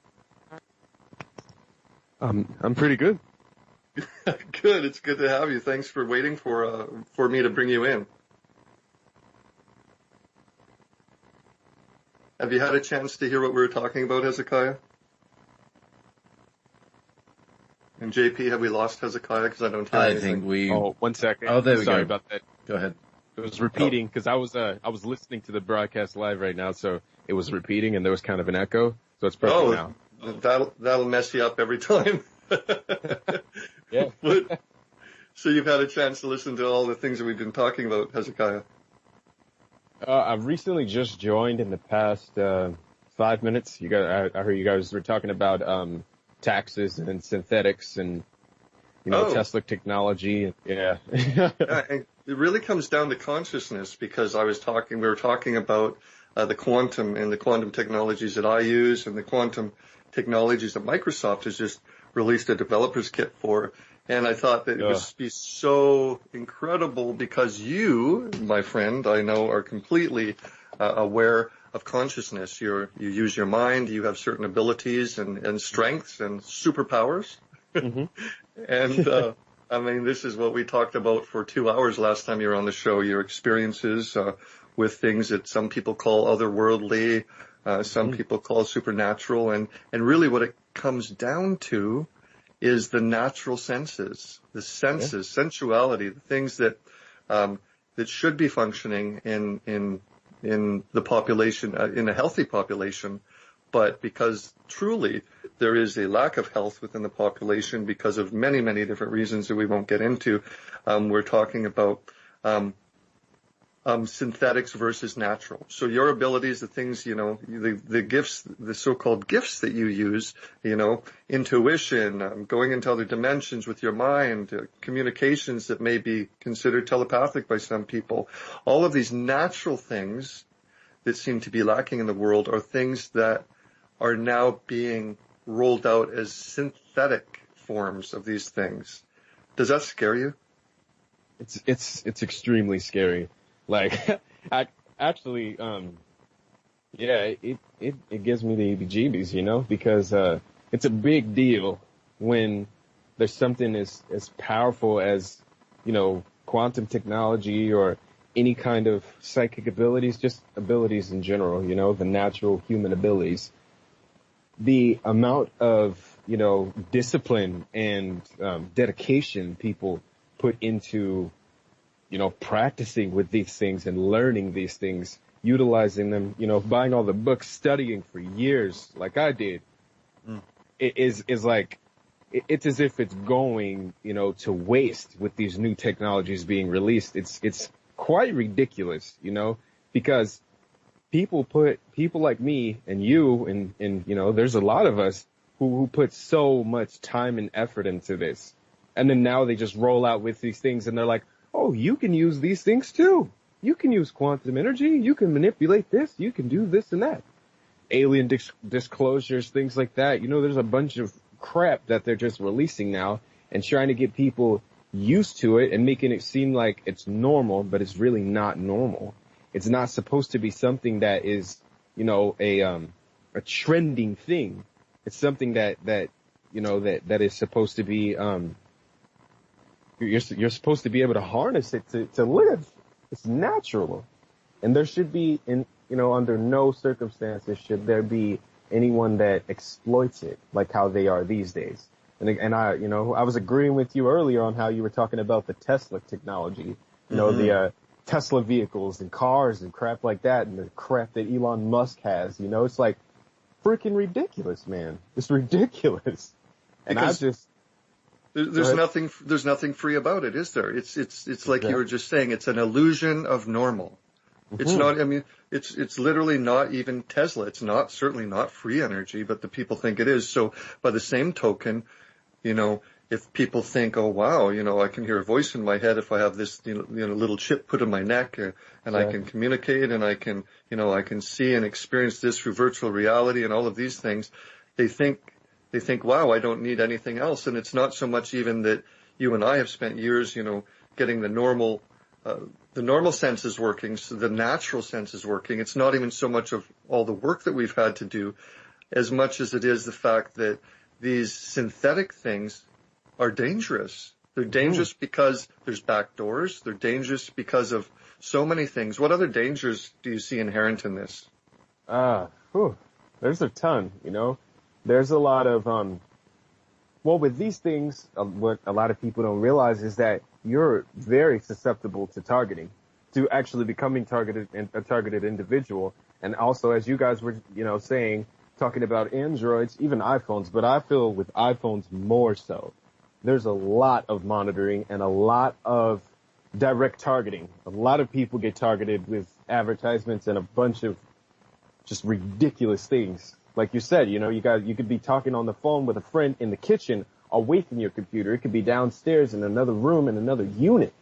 I'm pretty good. Good. It's good to have you. Thanks for waiting for me to bring you in. Have you had a chance to hear what we were talking about, Hezakiah? And JP, have we lost Hezakiah? Because I don't hear anything. Think we. Oh, 1 second. Oh, there we go. Sorry about that. Go ahead. It was repeating because I was listening to the broadcast live right now, so it was repeating and there was kind of an echo. So it's perfect now. That'll mess you up every time. Yeah. So you've had a chance to listen to all the things that we've been talking about, Hezakiah. I've recently just joined in the past 5 minutes. I heard you guys were talking about taxes and synthetics and Tesla technology. Yeah. It really comes down to consciousness because we were talking about the quantum and the quantum technologies that I use and the quantum technologies that Microsoft has just released a developer's kit for. And I thought that it would be so incredible because you, my friend, I know are completely aware of consciousness. You use your mind, you have certain abilities and strengths and superpowers. Mm-hmm. And this is what we talked about for 2 hours last time you were on the show, your experiences with things that some people call otherworldly, some people call supernatural, and really what it comes down to is the natural senses, the senses, sensuality, the things that should be functioning in the population, in a healthy population, but because truly there is a lack of health within the population because of many, many different reasons that we won't get into. We're talking about synthetics versus natural. So your abilities, the things, the gifts, the so-called gifts that you use, intuition, going into other dimensions with your mind, communications that may be considered telepathic by some people. All of these natural things that seem to be lacking in the world are things that are now being rolled out as synthetic forms of these things. Does that scare you? It's extremely scary. Like, it gives me the heebie-jeebies, because it's a big deal when there's something as powerful as, quantum technology or any kind of psychic abilities, just abilities in general, the natural human abilities. The amount of, discipline and dedication people put into practicing with these things and learning these things, utilizing them, buying all the books, studying for years like I did, it is like, it's as if it's going, to waste with these new technologies being released. It's quite ridiculous, because people like me and you and there's a lot of us who put so much time and effort into this. And then now they just roll out with these things and they're like, oh, you can use these things too. You can use quantum energy. You can manipulate this. You can do this and that. Alien disclosures, things like that. There's a bunch of crap that they're just releasing now and trying to get people used to it and making it seem like it's normal, but it's really not normal. It's not supposed to be something that is, a trending thing. It's something that is supposed to be, you're supposed to be able to harness it to live. It's natural. And there should be, under no circumstances should there be anyone that exploits it like how they are these days. And I was agreeing with you earlier on how you were talking about the Tesla technology, the Tesla vehicles and cars and crap like that, and the crap that Elon Musk has. It's like freaking ridiculous, man. It's ridiculous. And there's nothing free about it, is there? It's like you were just saying, it's an illusion of normal. It's not, it's literally not even Tesla. It's certainly not free energy, but the people think it is. So by the same token, if people think, oh wow, I can hear a voice in my head if I have this, little chip put in my neck, and I can communicate, and I can see and experience this through virtual reality and all of these things. They think, wow, I don't need anything else. And it's not so much even that you and I have spent years, getting the normal senses working, so the natural senses working. It's not even so much of all the work that we've had to do as much as it is the fact that these synthetic things are dangerous. They're dangerous because there's back doors. They're dangerous because of so many things. What other dangers do you see inherent in this? There's a ton, There's a lot of, with these things, what a lot of people don't realize is that you're very susceptible to targeting, to actually becoming a targeted individual. And also, as you guys were, saying, talking about Androids, even iPhones, but I feel with iPhones more so. There's a lot of monitoring and a lot of direct targeting. A lot of people get targeted with advertisements and a bunch of just ridiculous things. Like you said, you could be talking on the phone with a friend in the kitchen away from your computer. It could be downstairs in another room in another unit.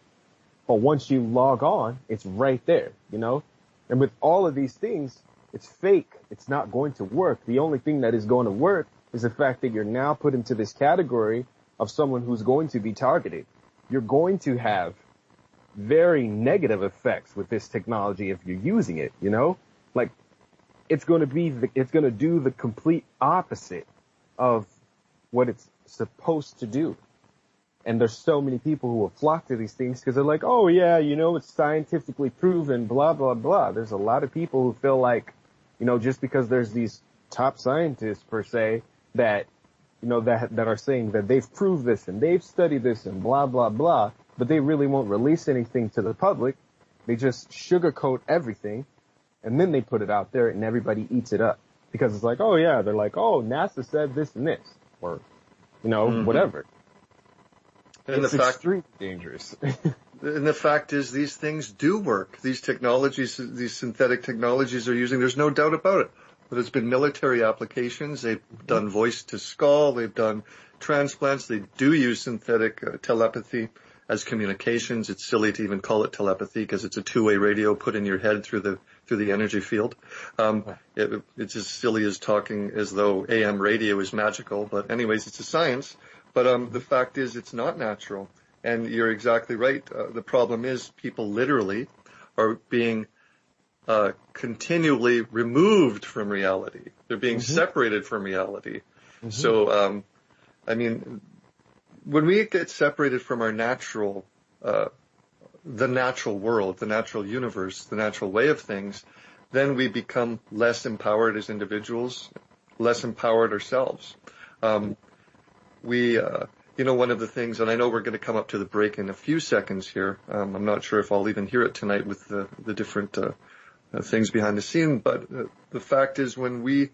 But once you log on, it's right there, And with all of these things, it's fake. It's not going to work. The only thing that is going to work is the fact that you're now put into this category of someone who's going to be targeted. You're going to have very negative effects with this technology if you're using it, Like, it's going to do the complete opposite of what it's supposed to do. And there's so many people who will flock to these things because they're like, oh yeah, it's scientifically proven, blah, blah, blah. There's a lot of people who feel like, just because there's these top scientists per se that, that are saying that they've proved this and they've studied this and blah, blah, blah, but they really won't release anything to the public. They just sugarcoat everything and then they put it out there and everybody eats it up because it's like, oh yeah, they're like, oh, NASA said this and this, or, whatever. And it's extremely dangerous. And the fact is, these things do work. These technologies, these synthetic technologies are using, there's no doubt about it. But it's been military applications. They've done voice to skull. They've done transplants. They do use synthetic telepathy as communications. It's silly to even call it telepathy because it's a two-way radio put in your head through the energy field. It's as silly as talking as though AM radio is magical. But anyways, it's a science. But the fact is, it's not natural. And you're exactly right. The problem is people literally are being continually removed from reality. They're being separated from reality. So, when we get separated from our natural, the natural world, the natural universe, the natural way of things, then we become less empowered as individuals, less empowered ourselves. One of the things, and I know we're going to come up to the break in a few seconds here. I'm not sure if I'll even hear it tonight with the different things behind the scene, but the fact is when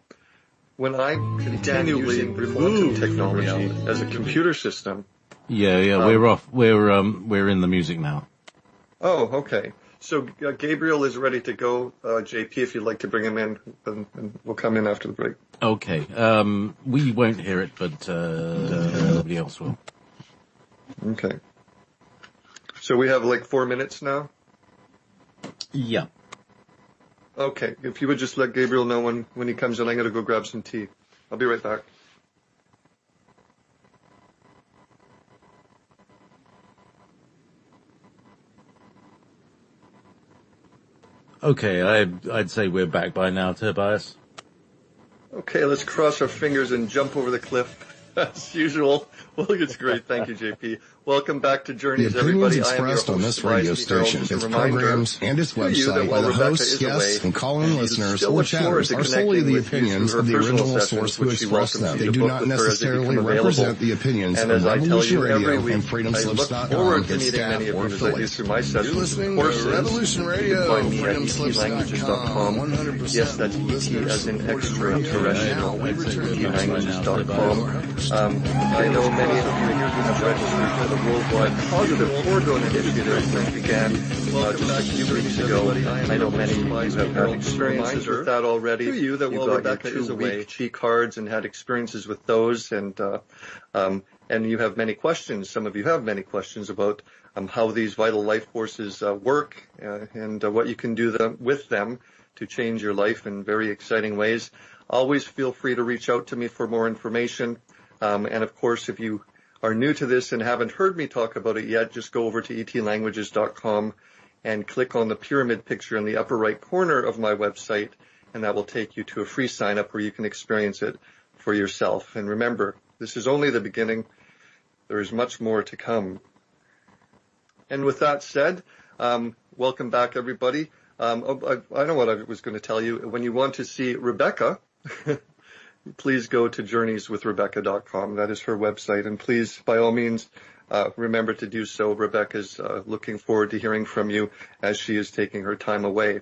I continually remove technology as a computer system. Yeah, we're off. We're in the music now. Oh, okay. So Gabriel is ready to go. JP, if you'd like to bring him in, and we'll come in after the break. Okay. We won't hear it, but nobody else will. Okay. So we have like 4 minutes now? Yeah. Okay. If you would just let Gabriel know when he comes in, I'm going to go grab some tea. I'll be right back. Okay, I'd say we're back by now, Tobias. Okay, let's cross our fingers and jump over the cliff as usual. Well, it's great. Thank you, JP. Welcome back to Journeys, everybody. The opinions expressed on this radio station, its programs, and its website by the hosts, guests, and call-in listeners or chatters are solely the opinions of the original source who expressed them. They do not necessarily represent the opinions of Revolution Radio and FreedomSlips.com, its staff, or affiliates. You're listening to Revolution Radio, FreedomSlips.com, 100%. Yes, that's ET as in extraterrestrial, ETlanguages.com. I know many of you here who have registered for the Worldwide Positive Orgone Initiative that began just a few weeks ago. I know many of you have had experiences with that already. You that while Rebecca is away, G cards and had experiences with those, and you have many questions. Some of you have many questions about how these vital life forces work and what you can do with them to change your life in very exciting ways. Always feel free to reach out to me for more information. And of course, if you are new to this and haven't heard me talk about it yet, just go over to etlanguages.com and click on the pyramid picture in the upper right corner of my website, and that will take you to a free sign-up where you can experience it for yourself. And remember, this is only the beginning. There is much more to come. And with that said, welcome back, everybody. I know what I was going to tell you. When you want to see Rebecca, please go to journeyswithrebecca.com. That is her website. And please, by all means, remember to do so. Rebecca's looking forward to hearing from you as she is taking her time away.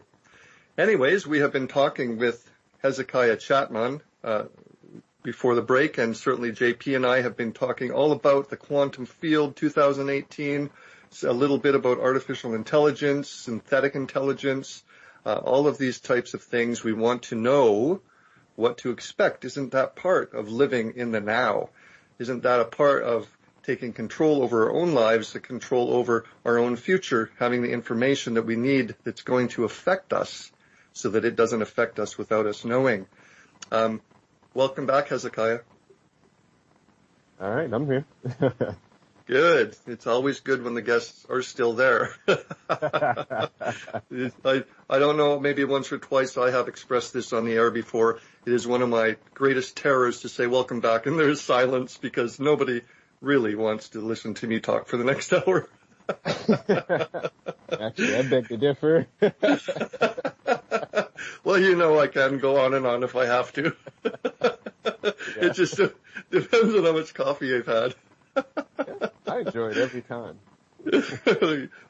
Anyways, we have been talking with Hezakiah Chapman before the break, and certainly JP and I have been talking all about the quantum field 2018, a little bit about artificial intelligence, synthetic intelligence, all of these types of things. We want to know what to expect. Isn't that part of living in the now? Isn't that a part of taking control over our own lives, the control over our own future, having the information that we need that's going to affect us so that it doesn't affect us without us knowing? Welcome back, Hezakiah. All right, I'm here. Good. It's always good when the guests are still there. I don't know, maybe once or twice I have expressed this on the air before. It is one of my greatest terrors to say welcome back, and there is silence because nobody really wants to listen to me talk for the next hour. Actually, I beg to differ. Well, you know I can go on and on if I have to. It just depends on how much coffee I've had. Yeah, I enjoy it every time.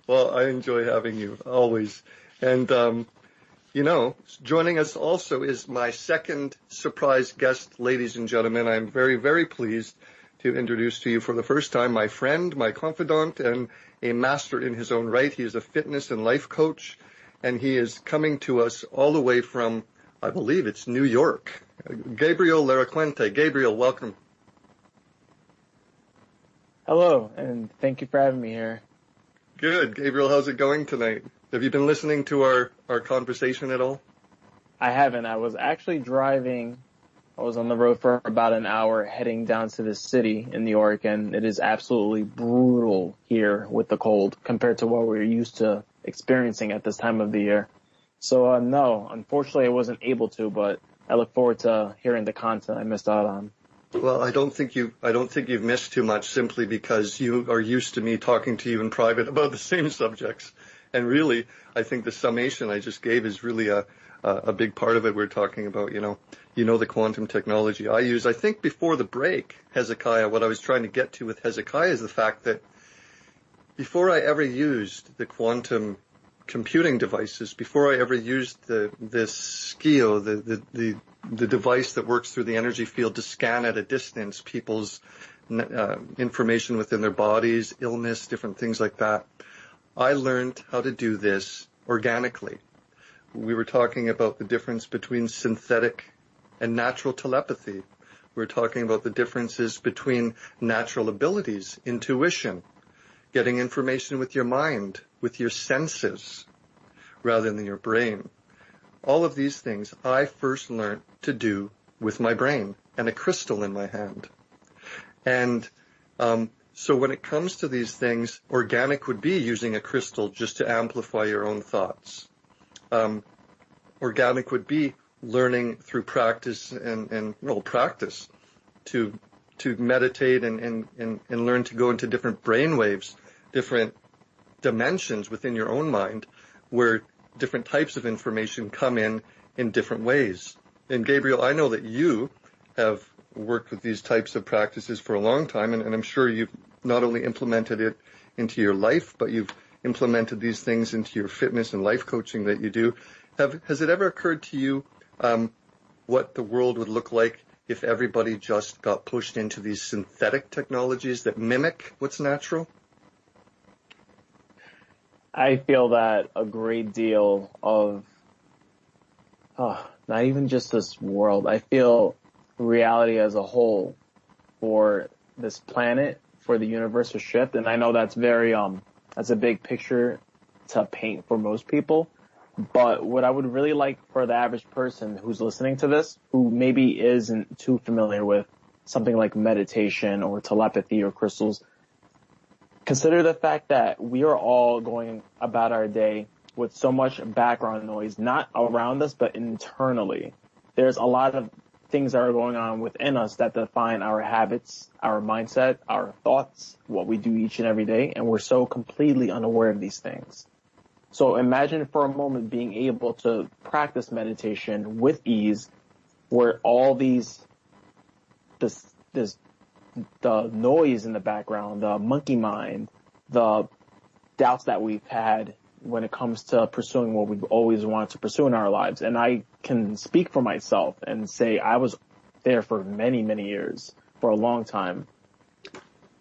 Well, I enjoy having you always. And, joining us also is my second surprise guest, ladies and gentlemen. I'm very, very pleased to introduce to you for the first time my friend, my confidant, and a master in his own right. He is a fitness and life coach, and he is coming to us all the way from, I believe it's New York. Gabriel Laracuente. Gabriel, welcome. Hello, and thank you for having me here. Good. Gabriel, how's it going tonight? Have you been listening to our conversation at all? I haven't. I was actually driving. I was on the road for about an hour heading down to the city in New York, and it is absolutely brutal here with the cold compared to what we're used to experiencing at this time of the year. So, no, unfortunately I wasn't able to, but I look forward to hearing the content I missed out on. Well, I don't think you've missed too much simply because you are used to me talking to you in private about the same subjects. And really, I think the summation I just gave is really a big part of it. We're talking about, the quantum technology I use. I think before the break, Hezakiah, what I was trying to get to with Hezakiah is the fact that before I ever used the quantum computing devices, before I ever used this SCIO, the device that works through the energy field to scan at a distance people's information within their bodies, illness, different things like that, I learned how to do this organically. We were talking about the difference between synthetic and natural telepathy. We were talking about the differences between natural abilities, intuition, getting information with your mind, with your senses, rather than your brain. All of these things I first learned to do with my brain and a crystal in my hand. And so when it comes to these things, organic would be using a crystal just to amplify your own thoughts. Organic would be learning through practice and practice to meditate and learn to go into different brainwaves, different dimensions within your own mind where different types of information come in different ways. And Gabriel, I know that you have worked with these types of practices for a long time, and I'm sure you've not only implemented it into your life, but you've implemented these things into your fitness and life coaching that you do. Has it ever occurred to you what the world would look like if everybody just got pushed into these synthetic technologies that mimic what's natural? I feel that a great deal of, not even just this world, I feel reality as a whole for this planet, for the universe to shift. And I know that's that's a big picture to paint for most people. But what I would really like for the average person who's listening to this, who maybe isn't too familiar with something like meditation or telepathy or crystals, consider the fact that we are all going about our day with so much background noise, not around us, but internally. There's a lot of things that are going on within us that define our habits, our mindset, our thoughts, what we do each and every day, and we're so completely unaware of these things. So imagine for a moment being able to practice meditation with ease, where all the noise in the background, the monkey mind, the doubts that we've had when it comes to pursuing what we've always wanted to pursue in our lives. And I can speak for myself and say I was there for many, many years, for a long time.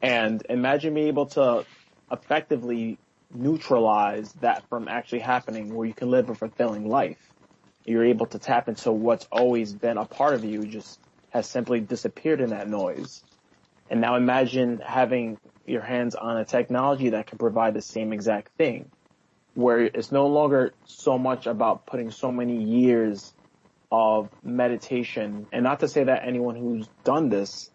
And imagine being able to effectively neutralize that from actually happening, where you can live a fulfilling life. You're able to tap into what's always been a part of you, just has simply disappeared in that noise. And now imagine having your hands on a technology that can provide the same exact thing, where it's no longer so much about putting so many years of meditation. And not to say that anyone who's done this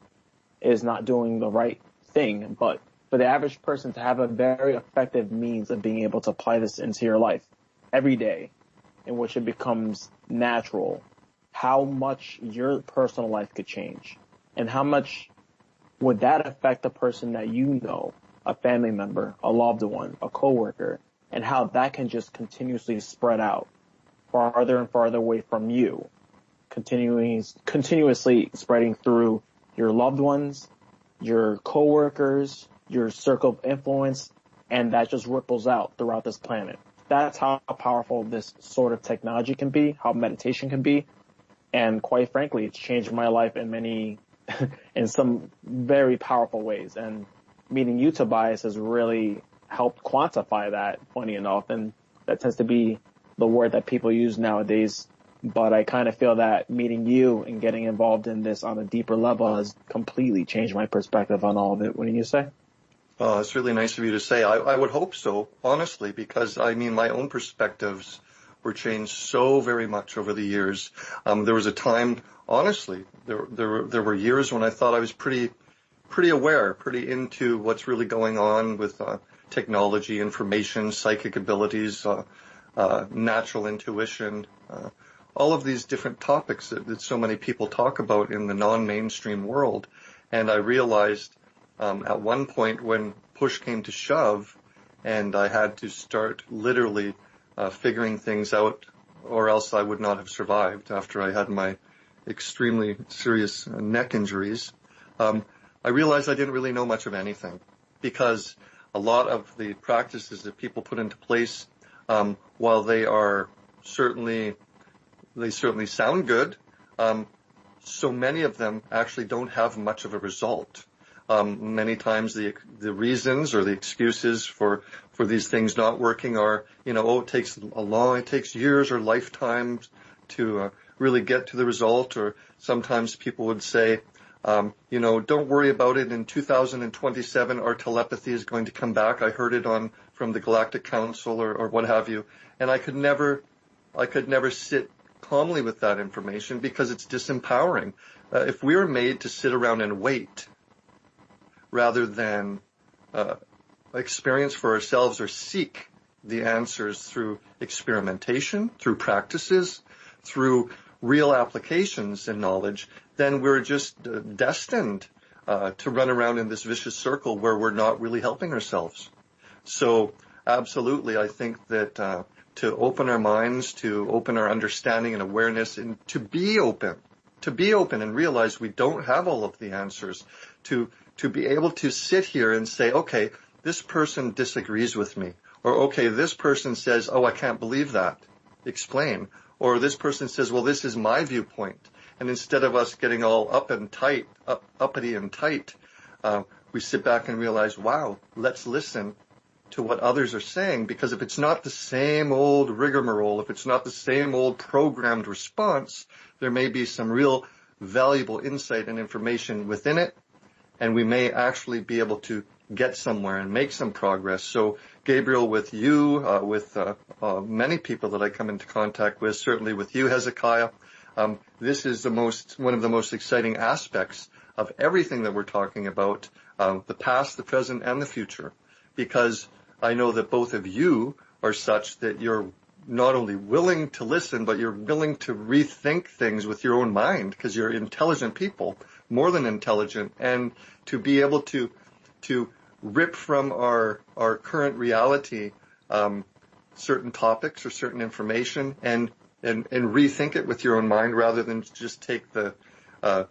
is not doing the right thing, but for the average person to have a very effective means of being able to apply this into your life every day, in which it becomes natural, how much your personal life could change, and how much would that affect the person that you know, a family member, a loved one, a coworker, and how that can just continuously spread out farther and farther away from you, continuously spreading through your loved ones, your coworkers, your circle of influence, and that just ripples out throughout this planet. That's how powerful this sort of technology can be, how meditation can be. And quite frankly, it's changed my life in some very powerful ways. And meeting you, Tobias, has really helped quantify that, funny enough. And that tends to be the word that people use nowadays. But I kind of feel that meeting you and getting involved in this on a deeper level has completely changed my perspective on all of it. What do you say? Oh, it's really nice of you to say. I would hope so, honestly, because my own perspectives were changed so very much over the years. There was a time, honestly, there were years when I thought I was pretty aware, pretty into what's really going on with technology, information, psychic abilities, natural intuition, all of these different topics that so many people talk about in the non-mainstream world. And I realized at one point when push came to shove and I had to start literally figuring things out, or else I would not have survived after I had my extremely serious neck injuries, I realized I didn't really know much of anything, because a lot of the practices that people put into place, while they certainly sound good, so many of them actually don't have much of a result. Many times the reasons or the excuses for these things not working are, it takes years or lifetimes to really get to the result. Or sometimes people would say, don't worry about it. In 2027, our telepathy is going to come back. I heard it from the Galactic Council or what have you. And I could never sit calmly with that information, because it's disempowering. If we were made to sit around and wait rather than experience for ourselves or seek the answers through experimentation, through practices, through real applications in knowledge, then we're just destined to run around in this vicious circle where we're not really helping ourselves. So absolutely, I think that to open our minds, to open our understanding and awareness, and to be open and realize we don't have all of the answers, to be able to sit here and say, okay, this person disagrees with me, or okay, this person says, oh, I can't believe that. Explain. Or this person says, well, this is my viewpoint. And instead of us getting all uppity and tight, we sit back and realize, wow, let's listen to what others are saying, because if it's not the same old rigmarole, if it's not the same old programmed response, there may be some real valuable insight and information within it, and we may actually be able to get somewhere and make some progress. So, Gabriel, with you, with many people that I come into contact with, certainly with you, Hezakiah, this is one of the most exciting aspects of everything that we're talking about, the past, the present, and the future, because I know that both of you are such that you're not only willing to listen, but you're willing to rethink things with your own mind, because you're intelligent people, more than intelligent, and to be able to rip from our current reality certain topics or certain information and rethink it with your own mind, rather than just take the I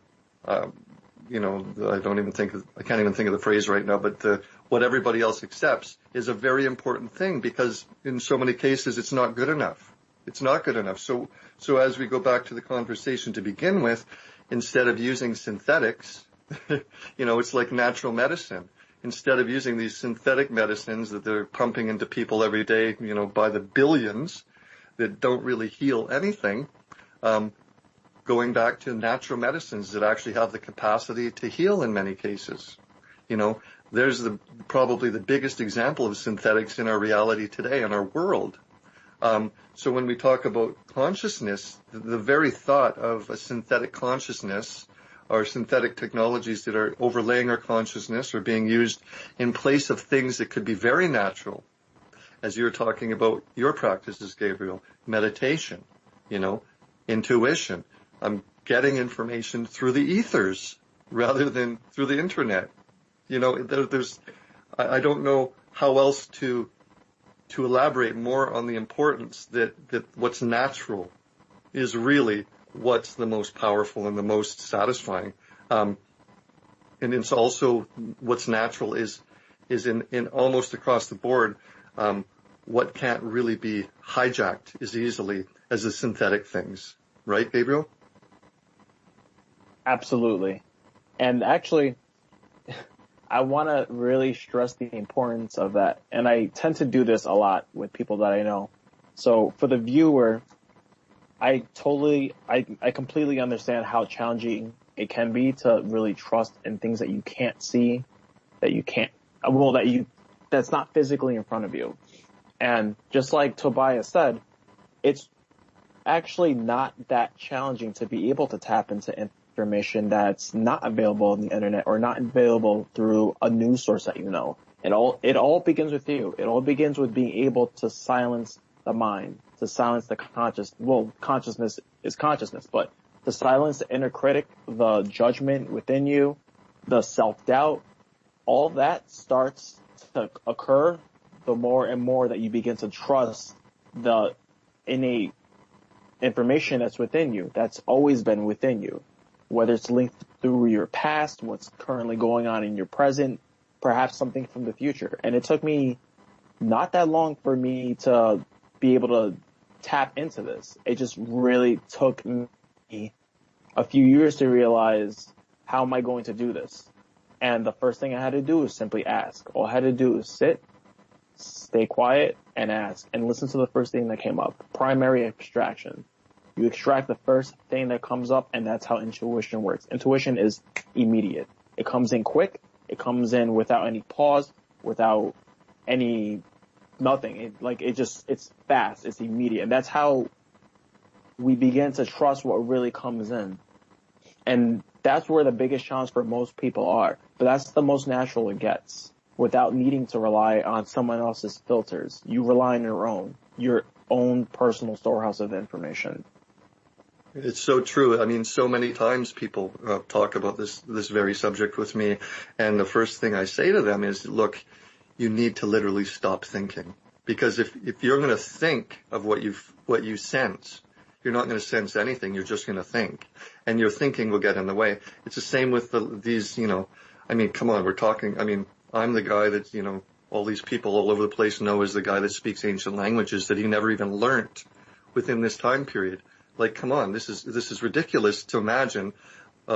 can't even think of the phrase right now, but what everybody else accepts is a very important thing, because in so many cases it's not good enough. It's not good enough. So as we go back to the conversation to begin with, instead of using synthetics, it's like natural medicine. Instead of using these synthetic medicines that they're pumping into people every day, by the billions, that don't really heal anything, going back to natural medicines that actually have the capacity to heal in many cases. There's probably the biggest example of synthetics in our reality today, in our world. So when we talk about consciousness, the very thought of a synthetic consciousness, or synthetic technologies that are overlaying our consciousness, or being used in place of things that could be very natural, as you're talking about your practices, Gabriel, meditation, intuition, getting information through the ethers rather than through the internet. I don't know how else to elaborate more on the importance that what's natural is really what's the most powerful and the most satisfying. And it's also what's natural is in almost across the board, what can't really be hijacked as easily as the synthetic things. Right, Gabriel? Absolutely. And actually, I want to really stress the importance of that. And I tend to do this a lot with people that I know. So for the viewer, I completely understand how challenging it can be to really trust in things that you can't see, that's not physically in front of you. And just like Tobias said, it's actually not that challenging to be able to tap into information that's not available on the internet or not available through a news source that you know. It all begins with you. It all begins with being able to silence the mind, to silence the consciousness is consciousness, but to silence the inner critic, the judgment within you, the self-doubt, all that starts to occur the more and more that you begin to trust the innate information that's within you, that's always been within you, whether it's linked through your past, what's currently going on in your present, perhaps something from the future. And it took me not that long for me to be able to tap into this. It just really took me a few years to realize, how am I going to do this? And the first thing I had to do was simply ask. All I had to do was sit, stay quiet, and ask, and listen to the first thing that came up. Primary extraction. You extract the first thing that comes up, and that's how intuition works. Intuition is immediate. It comes in quick. It comes in without any pause, without any nothing. It's fast. It's immediate. And that's how we begin to trust what really comes in. And that's where the biggest challenge for most people are. But that's the most natural it gets, without needing to rely on someone else's filters. You rely on your own personal storehouse of information. It's so true. I mean, so many times people talk about this very subject with me, and the first thing I say to them is, look, you need to literally stop thinking, because if you're going to think of what you sense, you're not going to sense anything. You're just going to think, and your thinking will get in the way. It's the same with these. I mean, come on, we're talking. I mean, I'm the guy that all these people all over the place know as the guy that speaks ancient languages that he never even learnt within this time period. Like, come on, this is ridiculous to imagine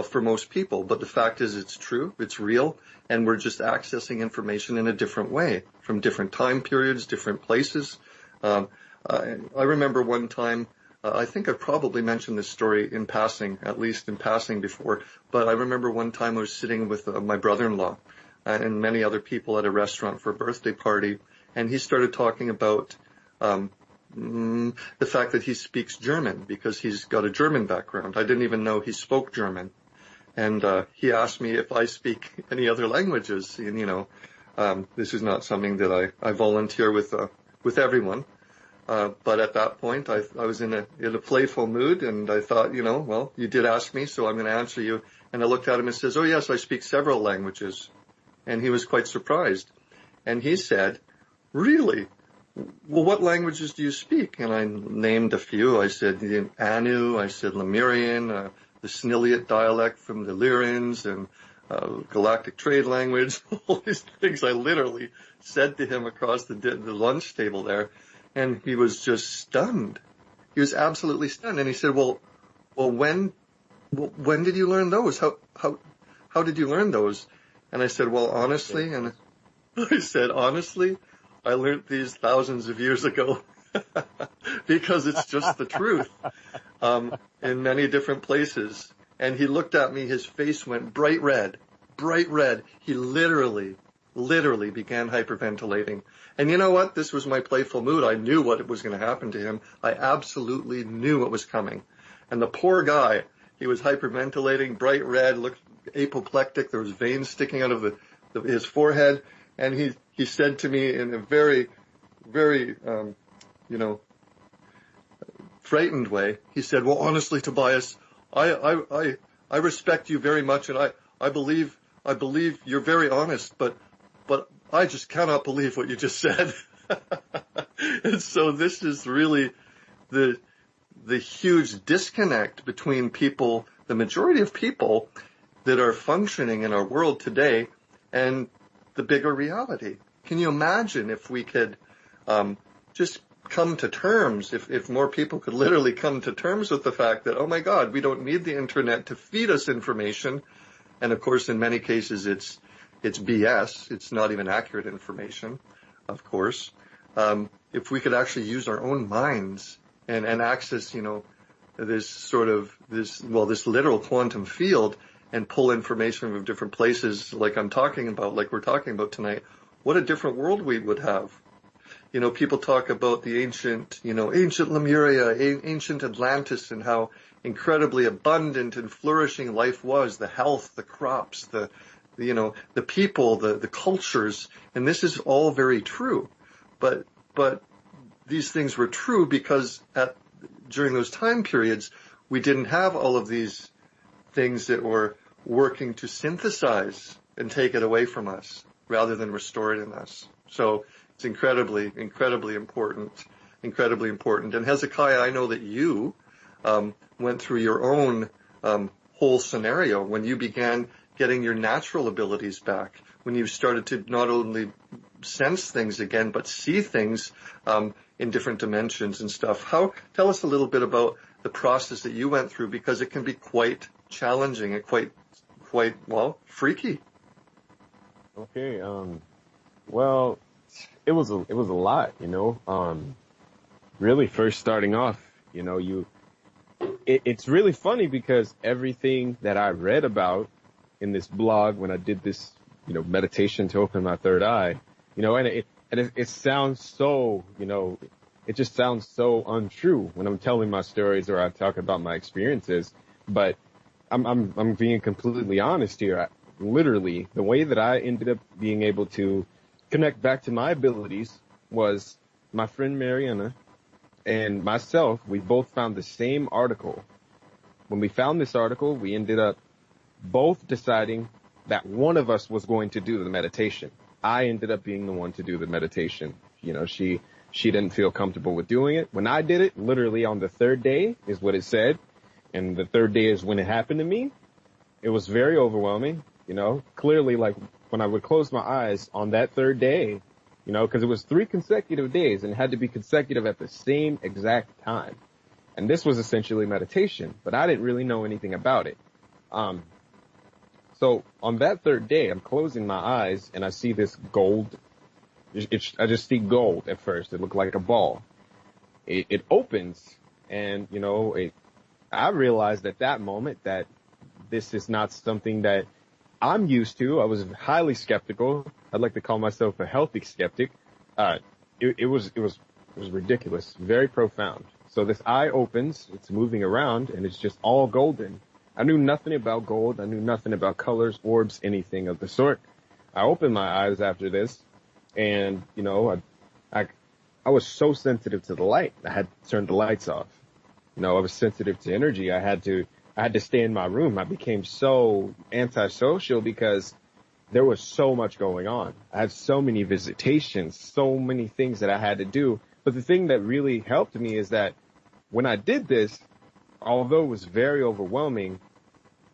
for most people. But the fact is, it's true, it's real, and we're just accessing information in a different way from different time periods, different places. I remember one time, I think I've probably mentioned this story in passing, at least in passing before, but I remember one time I was sitting with my brother-in-law and many other people at a restaurant for a birthday party, and he started talking about the fact that he speaks German because he's got a German background. I didn't even know he spoke German. And he asked me if I speak any other languages. And, this is not something that I volunteer with everyone. But at that point, I was in a playful mood, and I thought, well, you did ask me, so I'm going to answer you. And I looked at him and says, oh, yes, I speak several languages. And he was quite surprised. And he said, really? Well, what languages do you speak? And I named a few. I said Anu, I said Lemurian, the Snilliot dialect from the Lyrians, and galactic trade language, all these things I literally said to him across the lunch table there. And he was just stunned. He was absolutely stunned. And he said, well, when did you learn those? How did you learn those? And I said, well, honestly, and I said, honestly, I learned these thousands of years ago because it's just the truth in many different places. And he looked at me, his face went bright red. He literally began hyperventilating. And you know what? This was my playful mood. I knew what was going to happen to him. I absolutely knew what was coming. And the poor guy, he was hyperventilating, bright red, looked apoplectic. There was veins sticking out of his forehead. And he said to me in a very, very, frightened way, he said, well, honestly, Tobias, I respect you very much, and I believe you're very honest, but I just cannot believe what you just said. And so this is really the huge disconnect between people, the majority of people that are functioning in our world today, and the bigger reality. Can you imagine if we could just come to terms, if more people could literally come to terms with the fact that, oh my God, we don't need the internet to feed us information. And of course, in many cases, it's BS. It's not even accurate information, of course. If we could actually use our own minds and access, this literal quantum field and pull information from different places like we're talking about tonight, what a different world we would have. People talk about the ancient Lemuria, ancient Atlantis, and how incredibly abundant and flourishing life was, the health, the crops, the people, the cultures, and this is all very true. But these things were true because during those time periods, we didn't have all of these things that were working to synthesize and take it away from us rather than restore it in us. So it's incredibly, incredibly important. And Hezakiah, I know that you went through your own whole scenario when you began getting your natural abilities back, when you started to not only sense things again, but see things in different dimensions and stuff. Tell us a little bit about the process that you went through, because it can be quite challenging and quite freaky. Okay. Well, it was a lot, really first starting off, it's really funny because everything that I read about in this blog when I did this, meditation to open my third eye, and it sounds so, it just sounds so untrue when I'm telling my stories or I talk about my experiences. But I'm being completely honest here. Literally, the way that I ended up being able to connect back to my abilities was my friend Mariana and myself. We both found the same article when we found this article, we ended up both deciding that one of us was going to do the meditation. I ended up being the one to do the meditation. You know, she didn't feel comfortable with doing it. When I did it, literally on the third day is what it said. And the third day is when it happened to me. It was very overwhelming, you know, clearly, like when I would close my eyes on that third day, you know, because it was 3 consecutive days and it had to be consecutive at the same exact time. And this was essentially meditation, but I didn't really know anything about it. So on that third day, I'm closing my eyes and I see this gold. I just see gold at first. It looked like a ball. It opens and, you know, I realized at that moment that this is not something that I'm used to. I was highly skeptical. I'd like to call myself a healthy skeptic. It was ridiculous, very profound. So this eye opens, it's moving around, and it's just all golden. I knew nothing about gold. I knew nothing about colors, orbs, anything of the sort. I opened my eyes after this, and, you know, I was so sensitive to the light. I had to turn the lights off. You know, I was sensitive to energy. I had to stay in my room. I became so antisocial because there was so much going on. I had so many visitations, so many things that I had to do. But the thing that really helped me is that when I did this, although it was very overwhelming,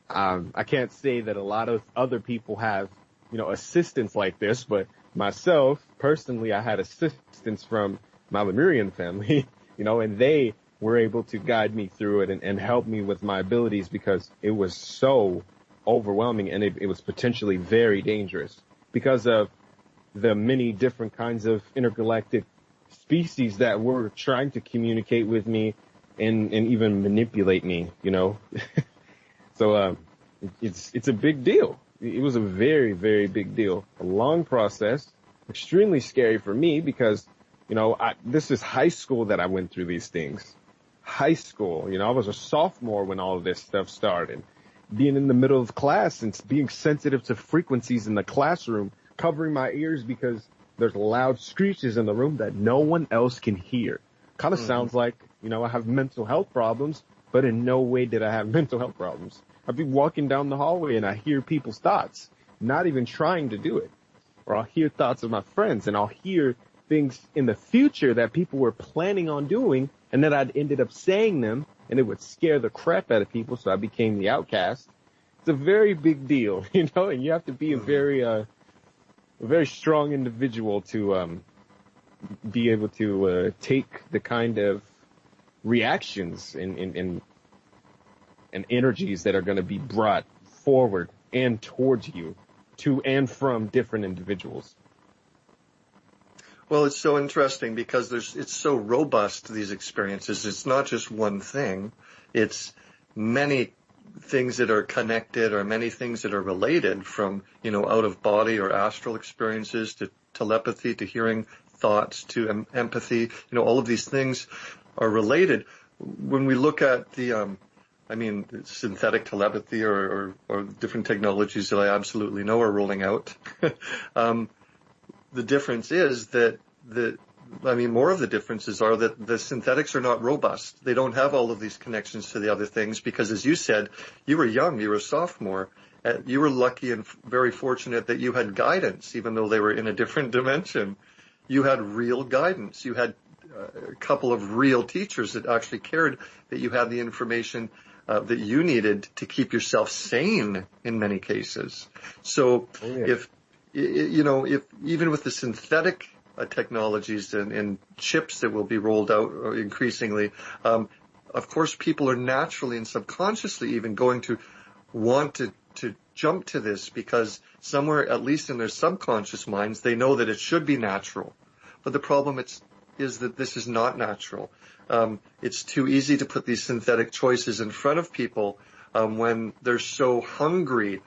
I can't say that a lot of other people have, you know, assistance like this, but myself, personally, I had assistance from my Lemurian family, you know, and they were able to guide me through it and help me with my abilities because it was so overwhelming and it was potentially very dangerous because of the many different kinds of intergalactic species that were trying to communicate with me and even manipulate me, you know. So it's a big deal. It was a very, very big deal. A long process, extremely scary for me because, you know, this is high school that I went through these things. High school, you know, I was a sophomore when all of this stuff started. Being in the middle of class and being sensitive to frequencies in the classroom, covering my ears because there's loud screeches in the room that no one else can hear. Kind of sounds like, you know, I have mental health problems, but in no way did I have mental health problems. I'd be walking down the hallway and I hear people's thoughts, not even trying to do it. Or I'll hear thoughts of my friends and I'll hear things in the future that people were planning on doing and then I'd ended up saying them and it would scare the crap out of people. So I became the outcast. It's a very big deal, you know, and you have to be a very strong individual to, be able to, take the kind of reactions and energies that are going to be brought forward and towards you to and from different individuals. Well, it's so interesting because it's so robust, these experiences. It's not just one thing. It's many things that are connected or many things that are related from, you know, out of body or astral experiences to telepathy, to hearing thoughts, to empathy. You know, all of these things are related. When we look at the, synthetic telepathy or different technologies that I absolutely know are rolling out, the difference is that more of the differences are that the synthetics are not robust. They don't have all of these connections to the other things because, as you said, you were young, you were a sophomore. You were lucky and very fortunate that you had guidance, even though they were in a different dimension. You had real guidance. You had a couple of real teachers that actually cared that you had the information that you needed to keep yourself sane in many cases. So if even with the synthetic technologies and chips that will be rolled out increasingly, of course, people are naturally and subconsciously even going to want to jump to this because somewhere, at least in their subconscious minds, they know that it should be natural. But the problem is that this is not natural. It's too easy to put these synthetic choices in front of people when they're so hungry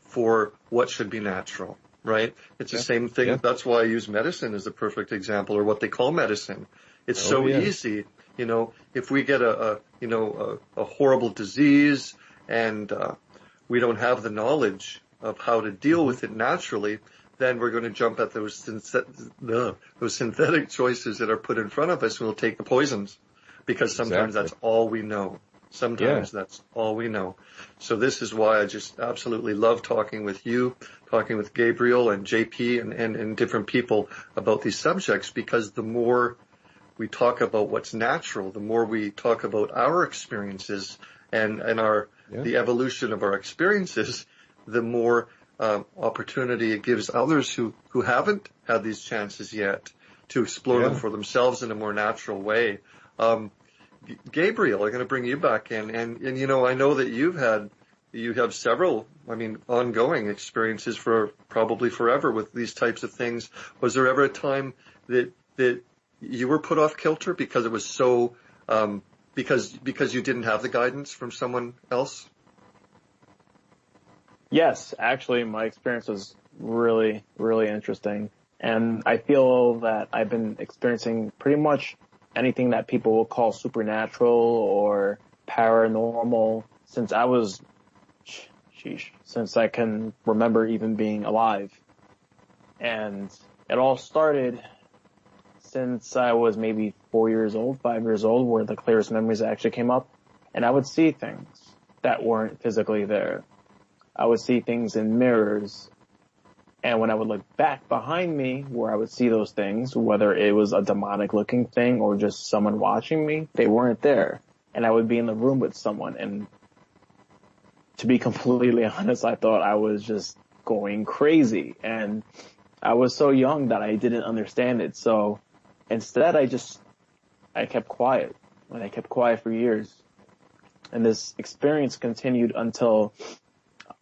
for what should be natural, right? It's the same thing. Yeah. That's why I use medicine as a perfect example, or what they call medicine. It's so easy. You know, if we get a horrible disease and we don't have the knowledge of how to deal with it naturally, then we're going to jump at those synthetic choices that are put in front of us, and we'll take the poisons because sometimes that's all we know. Sometimes that's all we know. So this is why I just absolutely love talking with you, talking with Gabriel and JP and different people about these subjects, because the more we talk about what's natural, the more we talk about our experiences and the evolution of our experiences, the more opportunity it gives others who haven't had these chances yet to explore them for themselves in a more natural way. Gabriel, I'm going to bring you back in, and you know, I know that you have several, ongoing experiences for probably forever with these types of things. Was there ever a time that you were put off kilter because it was so, because you didn't have the guidance from someone else? Yes, actually, my experience was really, really interesting. And I feel that I've been experiencing pretty much anything that people will call supernatural or paranormal since since I can remember even being alive. And it all started since I was maybe 5 years old, where the clearest memories actually came up. And I would see things that weren't physically there. I would see things in mirrors. And when I would look back behind me where I would see those things, whether it was a demonic looking thing or just someone watching me, they weren't there. And I would be in the room with someone. And to be completely honest, I thought I was just going crazy. And I was so young that I didn't understand it. So instead, I kept quiet. And I kept quiet for years. And this experience continued until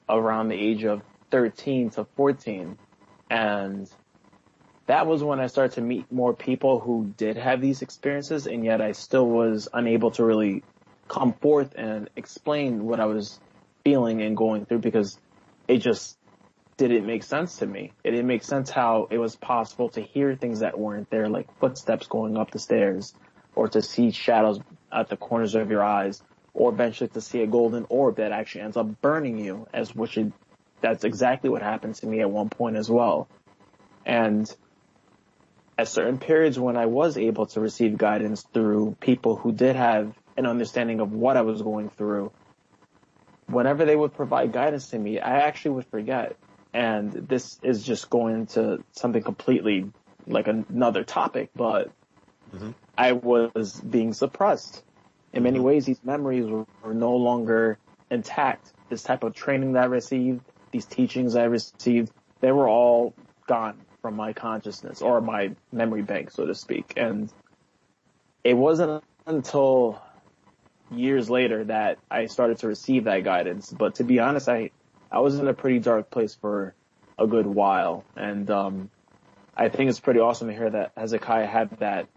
around the age of 13 to 14. And that was when I started to meet more people who did have these experiences, and yet I still was unable to really come forth and explain what I was feeling and going through, because it just didn't make sense to me. It didn't make sense how it was possible to hear things that weren't there, like footsteps going up the stairs, or to see shadows at the corners of your eyes, or eventually to see a golden orb that actually ends up burning you, that's exactly what happened to me at one point as well. And at certain periods when I was able to receive guidance through people who did have an understanding of what I was going through, whenever they would provide guidance to me, I actually would forget. And this is just going into something completely like another topic, but I was being suppressed. In many ways, these memories were no longer intact. This type of training that I received, these teachings I received, they were all gone from my consciousness, or my memory bank, so to speak. And it wasn't until years later that I started to receive that guidance. But to be honest, I was in a pretty dark place for a good while. And I think it's pretty awesome to hear that Hezakiah had that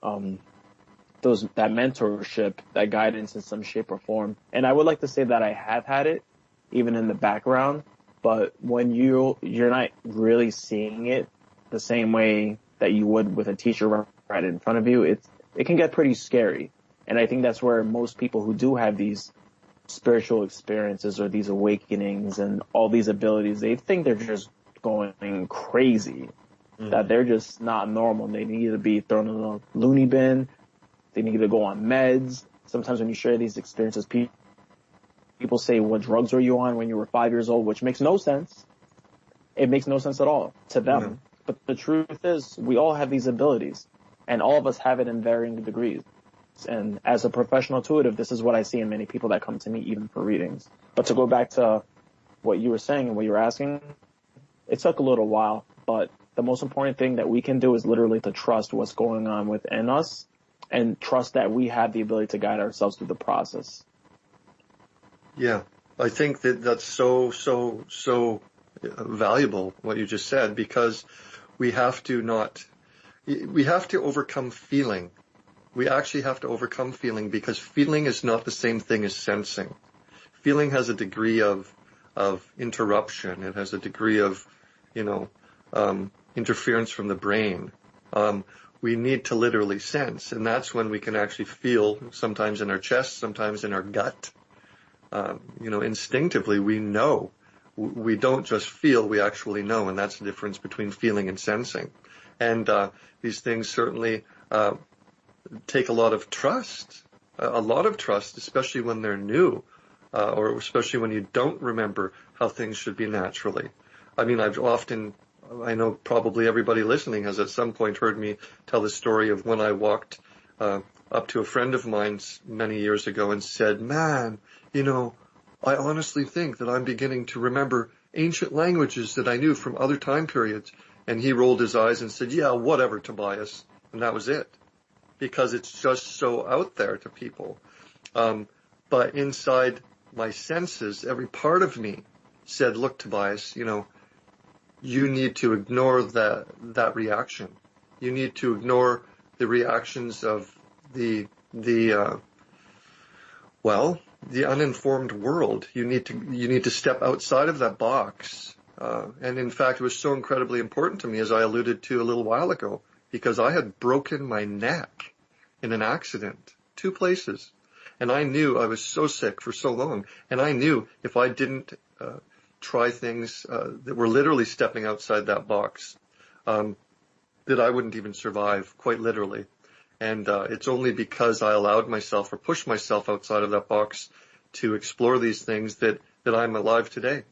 that mentorship, that guidance in some shape or form. And I would like to say that I have had it, even in the background, but when you're not really seeing it the same way that you would with a teacher right in front of you, it can get pretty scary. And I think that's where most people who do have these spiritual experiences or these awakenings and all these abilities, they think they're just going crazy, that they're just not normal. They need to be thrown in a loony bin. They need to go on meds. Sometimes when you share these experiences, people say, what drugs were you on when you were 5 years old? Which makes no sense. It makes no sense at all to them. But the truth is, we all have these abilities, and all of us have it in varying degrees. And as a professional intuitive, this is what I see in many people that come to me even for readings. But to go back to what you were saying and what you were asking, it took a little while, but the most important thing that we can do is literally to trust what's going on within us and trust that we have the ability to guide ourselves through the process. Yeah, I think that's so valuable, what you just said, because we have to overcome feeling. We actually have to overcome feeling, because feeling is not the same thing as sensing. Feeling has a degree of interruption. It has a degree of, interference from the brain. We need to literally sense, and that's when we can actually feel, sometimes in our chest, sometimes in our gut. Instinctively we know. We don't just feel, we actually know, and that's the difference between feeling and sensing. And these things certainly take a lot of trust a lot of trust, especially when they're new, or especially when you don't remember how things should be naturally. I mean, I know probably everybody listening has at some point heard me tell the story of when I walked up to a friend of mine many years ago and said, man, I honestly think that I'm beginning to remember ancient languages that I knew from other time periods. And he rolled his eyes and said, yeah, whatever, Tobias. And that was it. Because it's just so out there to people. But inside my senses, every part of me said, look, Tobias, you need to ignore that reaction. You need to ignore the reactions of the uninformed world. You need to step outside of that box. And in fact, it was so incredibly important to me, as I alluded to a little while ago, because I had broken my neck in an accident, 2 places. And I knew I was so sick for so long. And I knew if I didn't try things that were literally stepping outside that box, that I wouldn't even survive, quite literally. And it's only because I allowed myself or pushed myself outside of that box to explore these things that I'm alive today.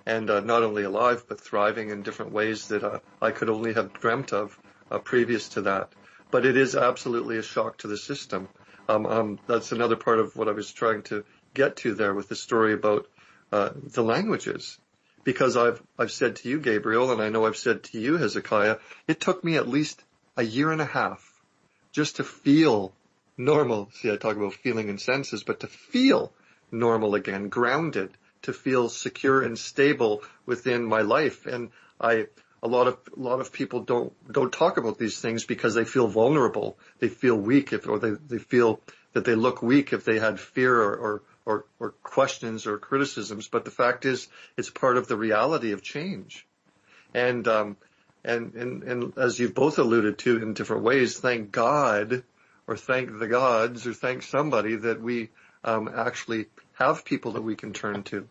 And not only alive, but thriving in different ways that I could only have dreamt of previous to that. But it is absolutely a shock to the system. That's another part of what I was trying to get to there with the story about the languages. Because I've said to you, Gabriel, and I know I've said to you, Hezakiah, it took me at least a year and a half just to feel normal. See, I talk about feeling and senses, but to feel normal again, grounded, to feel secure and stable within my life. And a lot of people don't talk about these things because they feel vulnerable. They feel weak or they feel that they look weak if they had fear or questions or criticisms. But the fact is, it's part of the reality of change. And as you've both alluded to in different ways, thank God or thank the gods or thank somebody that we actually have people that we can turn to.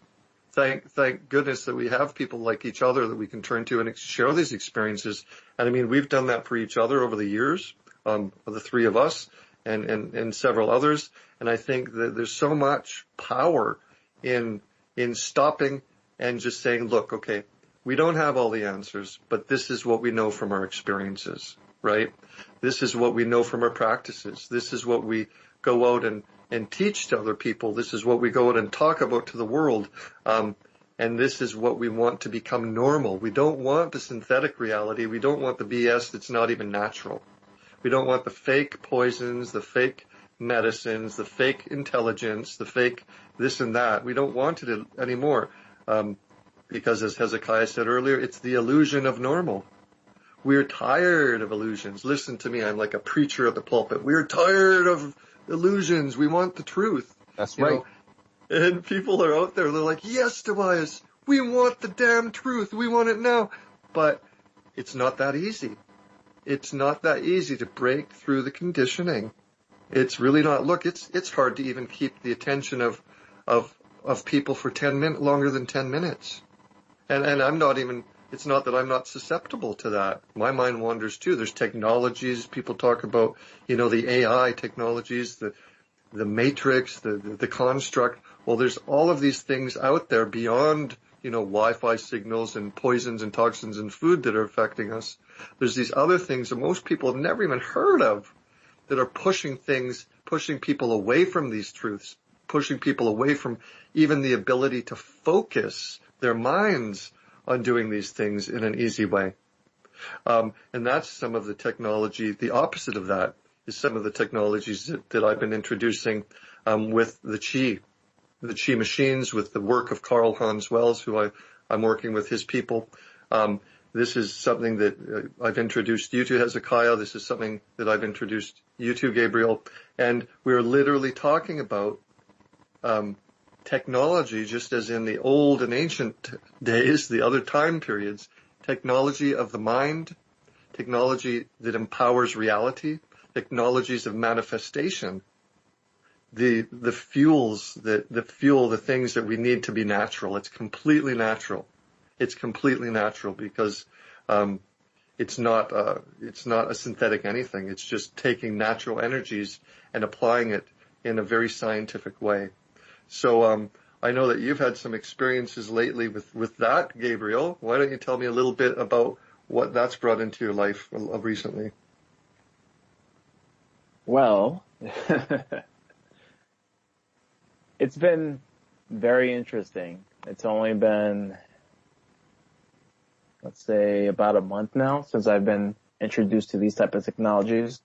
Thank goodness that we have people like each other that we can turn to and share these experiences. And I mean, we've done that for each other over the years, the 3 of us and several others. And I think that there's so much power in stopping and just saying, look, okay, we don't have all the answers, but this is what we know from our experiences, right? This is what we know from our practices. This is what we go out and teach to other people. This is what we go out and talk about to the world. And this is what we want to become normal. We don't want the synthetic reality. We don't want the BS that's not even natural. We don't want the fake poisons, the fake medicines, the fake intelligence, the fake this and that. We don't want it anymore. Because as Hezakiah said earlier, it's the illusion of normal. We're tired of illusions. Listen to me. I'm like a preacher at the pulpit. We're tired of illusions. We want the truth. That's right. And people are out there. They're like, yes, Tobias, we want the damn truth. We want it now. But it's not that easy. It's not that easy to break through the conditioning. It's really not. Look, it's hard to even keep the attention of people for longer than 10 minutes. And I'm not even, it's not that I'm not susceptible to that. My mind wanders too. There's technologies. People talk about, the AI technologies, the matrix, the construct. Well, there's all of these things out there beyond, Wi-Fi signals and poisons and toxins and food that are affecting us. There's these other things that most people have never even heard of that are pushing people away from these truths, pushing people away from even the ability to focus their minds on doing these things in an easy way. And that's some of the technology. The opposite of that is some of the technologies that I've been introducing with the Chi machines, with the work of Carl Hans Wells, who I'm working with his people. This is something that I've introduced you to, Hezakiah. This is something that I've introduced you to, Gabriel. And we're literally talking about technology, just as in the old and ancient days, the other time periods, technology of the mind, technology that empowers reality, technologies of manifestation, the fuels that fuel the things that we need to be natural. It's completely natural. It's completely natural because it's not a synthetic anything. It's just taking natural energies and applying it in a very scientific way. So I know that you've had some experiences lately with that, Gabriel. Why don't you tell me a little bit about what that's brought into your life recently? Well, it's been very interesting. It's only been, let's say, about a month now since I've been introduced to these type of technologies.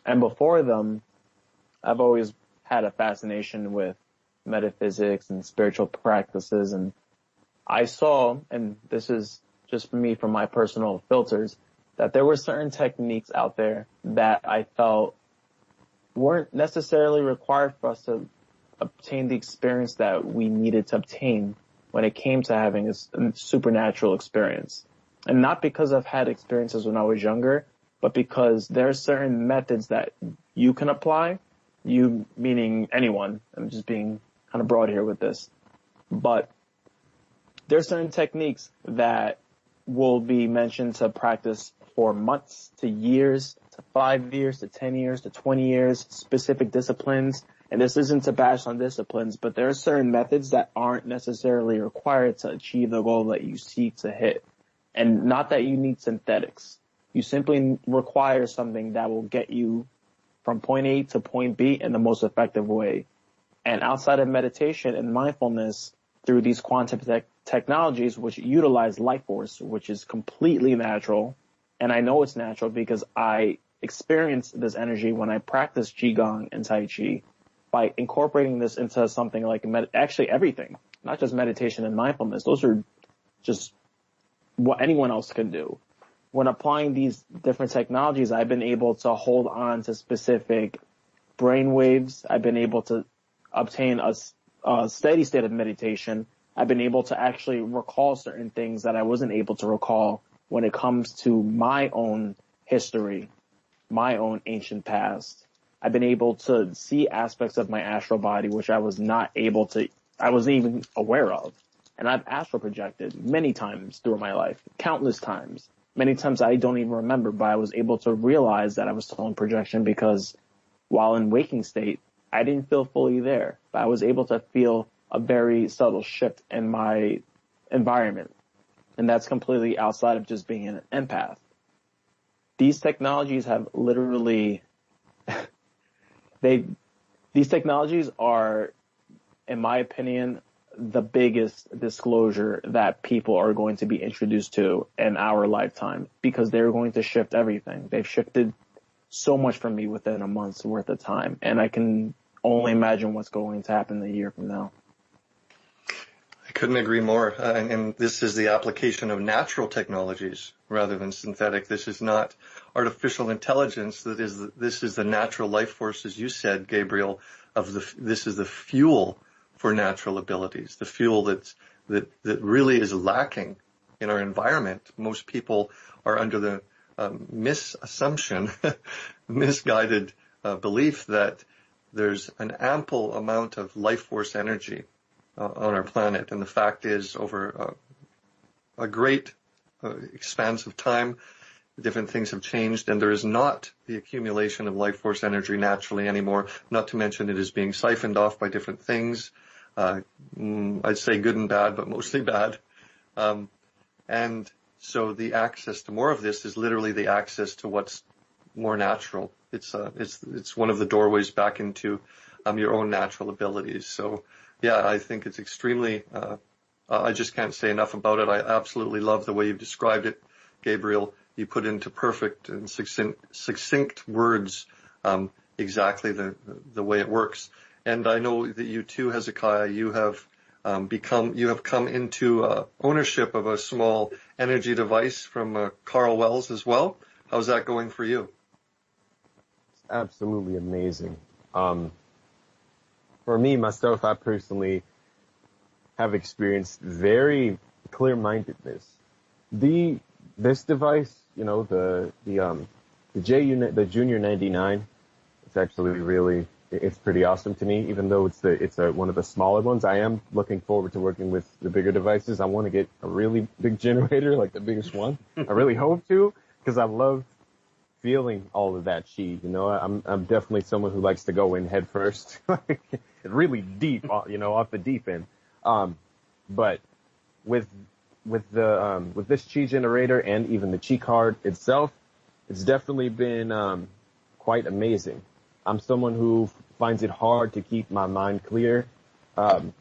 And before them, I've always had a fascination with metaphysics and spiritual practices. And I saw, and this is just for me from my personal filters, that there were certain techniques out there that I felt weren't necessarily required for us to obtain the experience that we needed to obtain when it came to having a supernatural experience. And not because I've had experiences when I was younger, but because there are certain methods that you can apply, you meaning anyone. I'm just being kind of broad here with this. But there are certain techniques that will be mentioned to practice for months to years, to 5 years, to 10 years, to 20 years, specific disciplines. And this isn't to bash on disciplines, but there are certain methods that aren't necessarily required to achieve the goal that you seek to hit. And not that you need synthetics. You simply require something that will get you from point A to point B in the most effective way. And outside of meditation and mindfulness, through these quantum technologies, which utilize life force, which is completely natural, and I know it's natural because I experience this energy when I practice Qigong and Tai Chi. By incorporating this into something like actually everything, not just meditation and mindfulness, those are just what anyone else can do. When applying these different technologies, I've been able to hold on to specific brain waves. I've been able to obtain a steady state of meditation. I've been able to actually recall certain things that I wasn't able to recall when it comes to my own history, my own ancient past. I've been able to see aspects of my astral body, which I wasn't even aware of. And I've astral projected many times through my life, countless times. Many times I don't even remember, but I was able to realize that I was still in projection because while in waking state, I didn't feel fully there, but I was able to feel a very subtle shift in my environment. And that's completely outside of just being an empath. These technologies have literally, these technologies are, in my opinion, the biggest disclosure that people are going to be introduced to in our lifetime because they're going to shift everything. They've shifted so much for me within a month's worth of time, and I can only imagine what's going to happen a year from now. I couldn't agree more. And this is the application of natural technologies rather than synthetic. This is not artificial intelligence. This is the natural life force, as you said, Gabriel. This is the fuel for natural abilities, the fuel that really is lacking in our environment. Most people are under the misguided belief that there's an ample amount of life force energy on our planet. And the fact is, over a great expanse of time, different things have changed, and there is not the accumulation of life force energy naturally anymore, not to mention it is being siphoned off by different things. I'd say good and bad, but mostly bad. And so the access to more of this is literally the access to what's more natural. It's one of the doorways back into your own natural abilities. So yeah, I think it's extremely, I just can't say enough about it. I absolutely love the way you've described it, Gabriel. You put into perfect and succinct words exactly the way it works. And I know that you too, Hezakiah, you have come into ownership of a small energy device from Carl Wells as well. How's that going for you? It's absolutely amazing. For me, myself, I personally have experienced very clear-mindedness. This device, the Junior 99, it's actually really, it's pretty awesome to me, even though it's one of the smaller ones. I am looking forward to working with the bigger devices. I want to get a really big generator, like the biggest one. I really hope to, because I love feeling all of that chi. You know, I'm definitely someone who likes to go in head first, really deep, you know, off the deep end. But with this chi generator and even the chi card itself, it's definitely been quite amazing. I'm someone who finds it hard to keep my mind clear.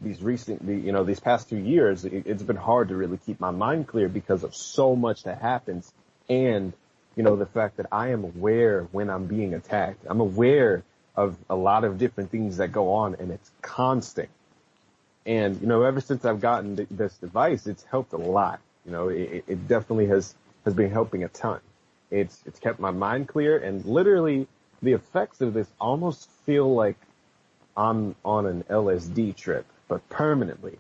These past 2 years, it's been hard to really keep my mind clear because of so much that happens. And, you know, the fact that I am aware when I'm being attacked. I'm aware of a lot of different things that go on, and it's constant. And, you know, ever since I've gotten this device, it's helped a lot. You know, it definitely has been helping a ton. It's kept my mind clear, and literally the effects of this almost feel like I'm on an LSD trip, but permanently,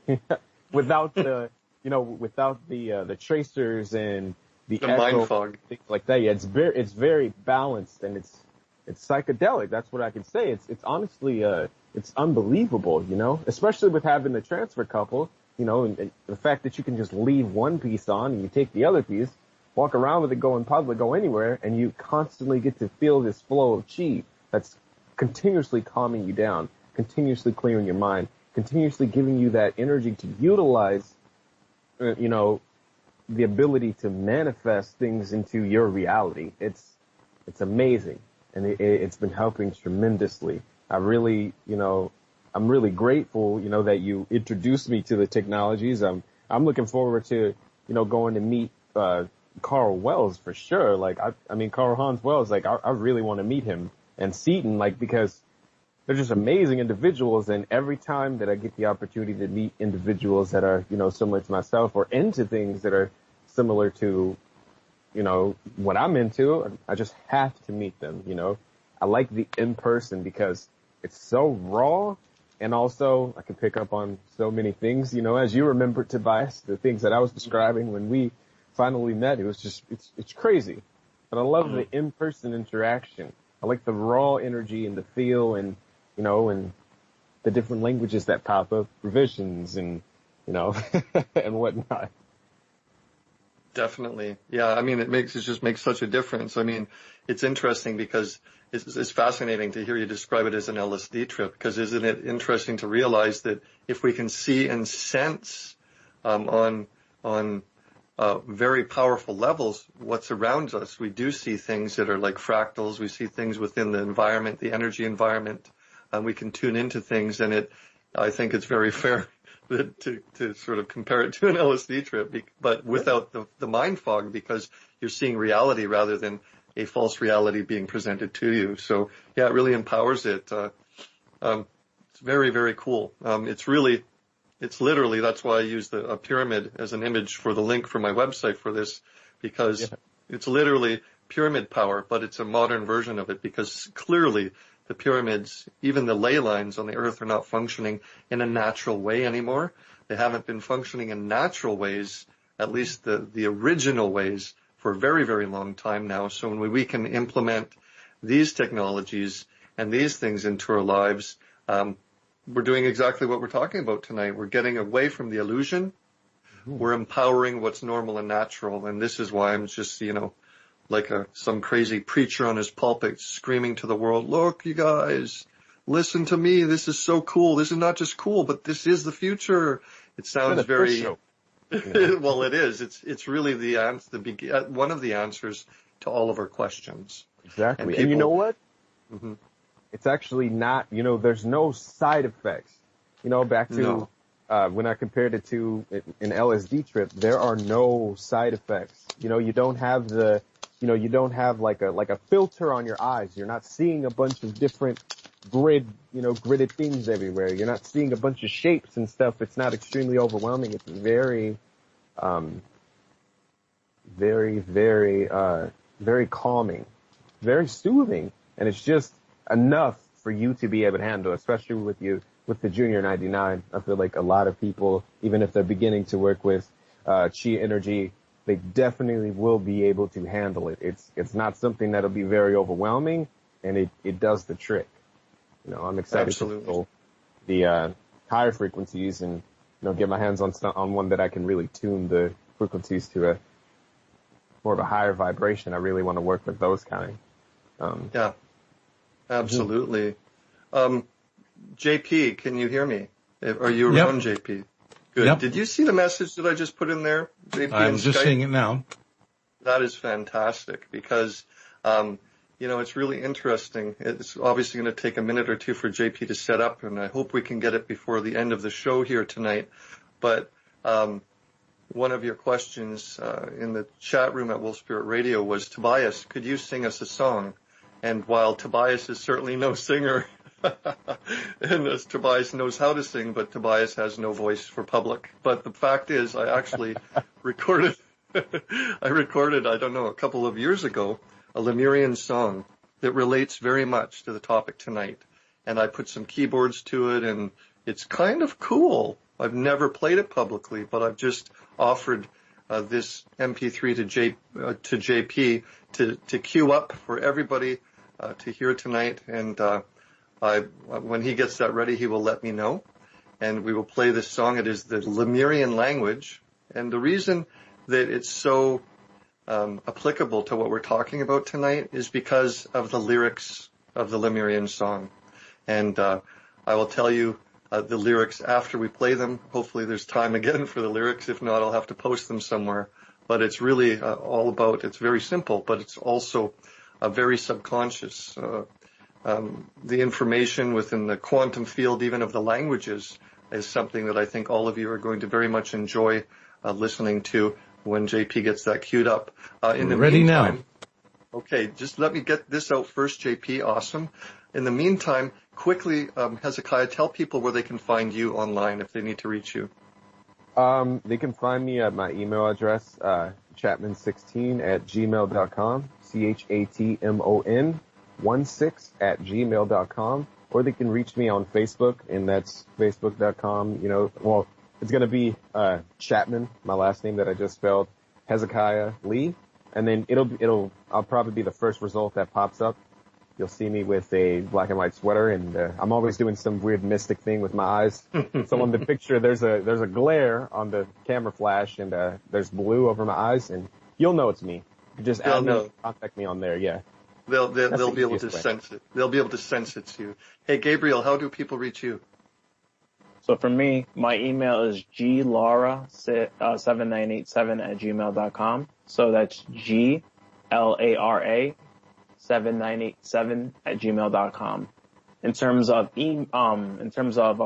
without the tracers and the mind fog, things like that. Yeah, it's very balanced, and it's psychedelic. That's what I can say. It's honestly, it's unbelievable, you know, especially with having the transfer couple, you know, and the fact that you can just leave one piece on and you take the other piece, walk around with it, go in public, go anywhere, and you constantly get to feel this flow of chi that's continuously calming you down, continuously clearing your mind, continuously giving you that energy to utilize, you know, the ability to manifest things into your reality. It's amazing, and it's been helping tremendously. I'm really grateful, you know, that you introduced me to the technologies. I'm looking forward to, you know, going to meet Carl Wells for sure. Like, I mean, Carl Hans Wells, like, I really want to meet him, and Seaton, like, because they're just amazing individuals. And every time that I get the opportunity to meet individuals that are, you know, similar to myself or into things that are similar to, you know, what I'm into, I just have to meet them, you know. I like the in-person because it's so raw, and also I can pick up on so many things, you know, as you remember, Tobias, the things that I was describing when we finally met. It was just, it's crazy. But I love the in-person interaction. I like the raw energy and the feel, and, you know, and the different languages that pop up, revisions and, you know, and whatnot. Definitely. Yeah. I mean, it just makes such a difference. I mean, it's interesting because it's fascinating to hear you describe it as an LSD trip, because isn't it interesting to realize that if we can see and sense, on very powerful levels what's around us, we do see things that are like fractals. We see things within the environment, the energy environment, and we can tune into things. And I think it's very fair to sort of compare it to an LSD trip, but without the mind fog, because you're seeing reality rather than a false reality being presented to you. So yeah, it really empowers it. It's very, very cool. It's literally, that's why I use a pyramid as an image for the link for my website for this, because it's literally pyramid power, but it's a modern version of it, because clearly the pyramids, even the ley lines on the earth, are not functioning in a natural way anymore. They haven't been functioning in natural ways, at least the original ways, for a very, very long time now. So when we can implement these technologies and these things into our lives, we're doing exactly what we're talking about tonight. We're getting away from the illusion. We're empowering what's normal and natural. And this is why I'm just, you know, like some crazy preacher on his pulpit screaming to the world, look, you guys, listen to me. This is so cool. This is not just cool, but this is the future. It sounds very, well, it is. It's really one of the answers to all of our questions. Exactly. And you know what? Mm-hmm. It's actually not, you know, there's no side effects. You know, back to when I compared it to an LSD trip, there are no side effects. You know, you don't have like a filter on your eyes. You're not seeing a bunch of different gridded things everywhere. You're not seeing a bunch of shapes and stuff. It's not extremely overwhelming. It's very, very calming, very soothing. And it's just enough for you to be able to handle, especially with the Junior 99. I feel like a lot of people, even if they're beginning to work with chi energy, they definitely will be able to handle it. It's not something that'll be very overwhelming, and it does the trick. You know, I'm excited to feel the higher frequencies and, you know, get my hands on one that I can really tune the frequencies to a more of a higher vibration. I really want to work with those kind. Yeah, absolutely. JP, can you hear me? Are you around, JP? Good. Yep. Did you see the message that I just put in there, JP? I'm just Skype? Seeing it now. That is fantastic because, it's really interesting. It's obviously going to take a minute or two for JP to set up, and I hope we can get it before the end of the show here tonight. But one of your questions in the chat room at Wolf Spirit Radio was, Tobias, could you sing us a song? And while Tobias is certainly no singer, and as Tobias knows how to sing, but Tobias has no voice for public. But the fact is, I actually recorded, I don't know, a couple of years ago, a Lemurian song that relates very much to the topic tonight. And I put some keyboards to it, and it's kind of cool. I've never played it publicly, but I've just offered this MP3 to JP to queue up for everybody to hear tonight. And when he gets that ready, he will let me know, and we will play this song. It is the Lemurian language, and the reason that it's so applicable to what we're talking about tonight is because of the lyrics of the Lemurian song. And I will tell you the lyrics after we play them. Hopefully there's time again for the lyrics. If not, I'll have to post them somewhere. But it's really all about, it's very simple, but it's also very subconscious. The information within the quantum field, even of the languages, is something that I think all of you are going to very much enjoy listening to when JP gets that queued up. In the ready meantime, now. Okay, just let me get this out first, JP. Awesome. In the meantime, quickly, Hezakiah, tell people where they can find you online if they need to reach you. They can find me at my email address, chatman16@gmail.com, CHATMON16@gmail.com, or they can reach me on Facebook, and that's facebook.com, it's going to be Chapman, my last name that I just spelled, Hezakiah Lee, and then I'll probably be the first result that pops up. You'll see me with a black and white sweater, and I'm always doing some weird mystic thing with my eyes. So on the picture, there's a glare on the camera flash, and there's blue over my eyes, and you'll know it's me. You can just add me, contact me on there, yeah. They'll be able to sense it. They'll be able to sense it to you. Hey, Gabriel, how do people reach you? So for me, my email is glara7987@gmail.com. So that's GLARA 7987@gmail.com. In terms of a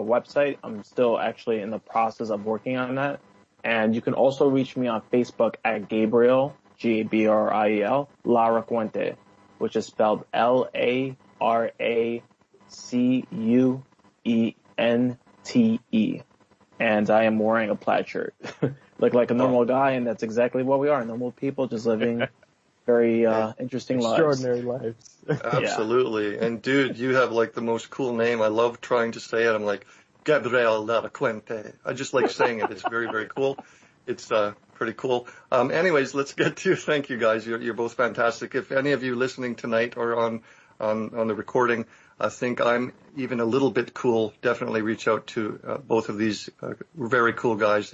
website, I'm still actually in the process of working on that. And you can also reach me on Facebook at Gabriel, Gabriel, Lara Cuente, which is spelled LARACUENTE. And I am wearing a plaid shirt. Look like a normal guy, and that's exactly what we are. Normal people just living very interesting lives. Extraordinary lives. Absolutely. And dude, you have like the most cool name. I love trying to say it. I'm like, Gabriel Lara Cuente. I just like saying it. It's very, very cool. It's pretty cool. Anyways, let's get to, thank you guys. You're both fantastic. If any of you listening tonight or on the recording think I'm even a little bit cool, definitely reach out to both of these very cool guys.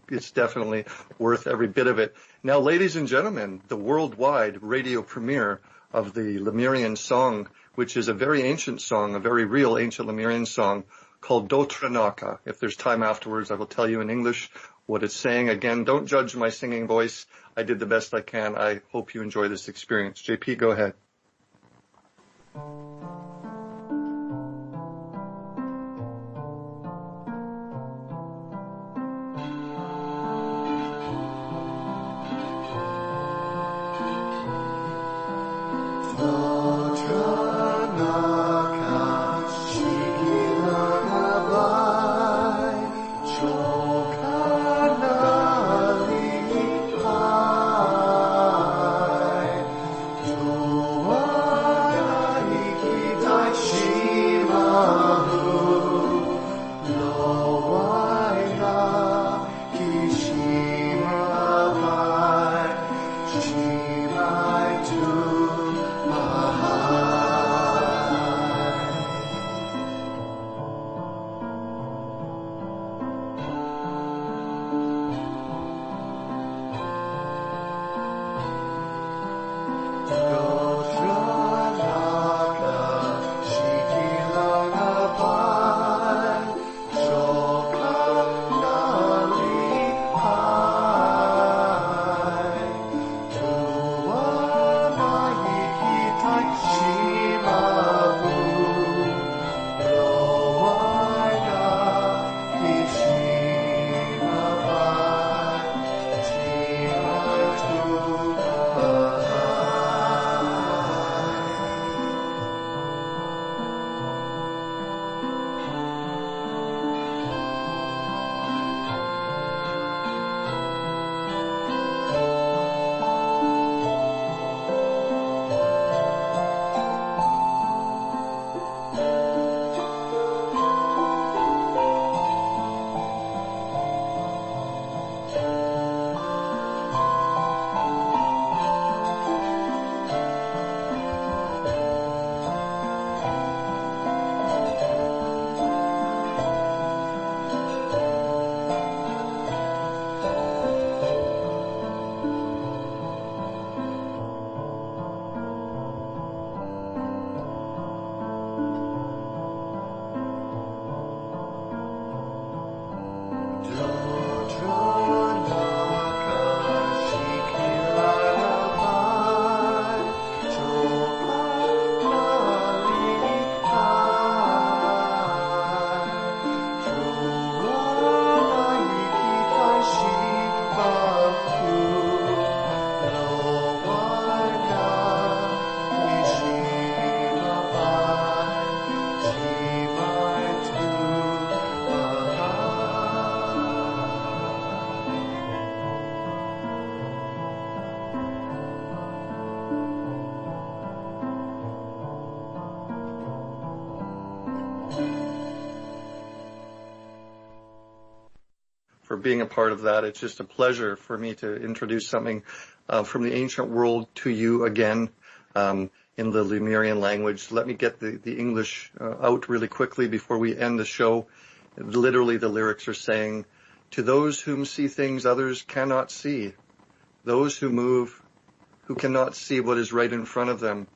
It's definitely worth every bit of it. Now, ladies and gentlemen, the worldwide radio premiere of the Lemurian song, which is a very ancient song, a very real ancient Lemurian song called Dotranaka. If there's time afterwards, I will tell you in English what it's saying. Again, don't judge my singing voice. I did the best I can. I hope you enjoy this experience. JP, go ahead. being a part of that. It's just a pleasure for me to introduce something from the ancient world to you again in the Lemurian language. Let me get the English out really quickly before we end the show. Literally, the lyrics are saying, "To those whom see things others cannot see, those who move, who cannot see what is right in front of them,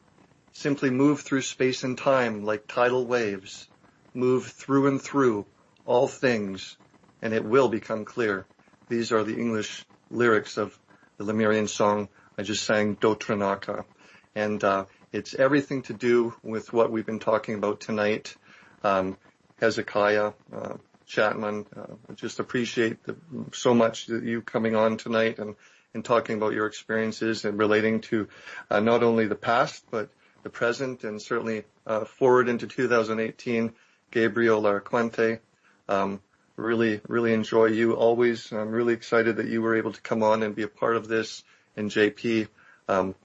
simply move through space and time like tidal waves, move through and through all things, and it will become clear." These are the English lyrics of the Lemurian song I just sang, Dotranaka. And it's everything to do with what we've been talking about tonight. Hezakiah, Chapman, just appreciate so much that you coming on tonight and talking about your experiences and relating to not only the past, but the present, and certainly forward into 2018. Gabriel Arquente, really enjoy you always. I'm really excited that you were able to come on and be a part of this. And JP,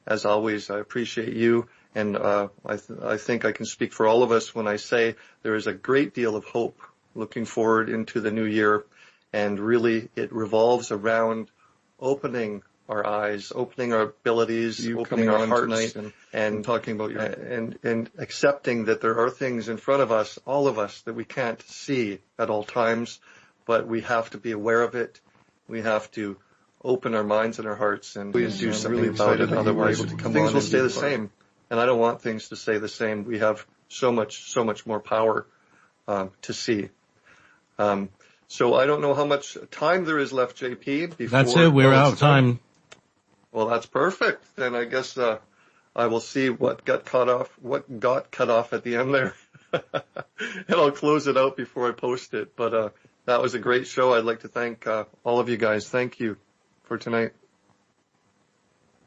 as always, I appreciate you. And I think I can speak for all of us when I say there is a great deal of hope looking forward into the new year. And really, it revolves around opening our eyes, opening our abilities, opening our hearts, and talking about your and accepting that there are things in front of us, all of us, that we can't see at all times, but we have to be aware of it. We have to open our minds and our hearts and do something really about it. Otherwise, things will stay the same. And I don't want things to stay the same. We have so much more power to see. So I don't know how much time there is left, JP. That's it. We're out of time. Well, that's perfect. Then I guess I will see what got cut off at the end there. And I'll close it out before I post it. But that was a great show. I'd like to thank all of you guys. Thank you for tonight.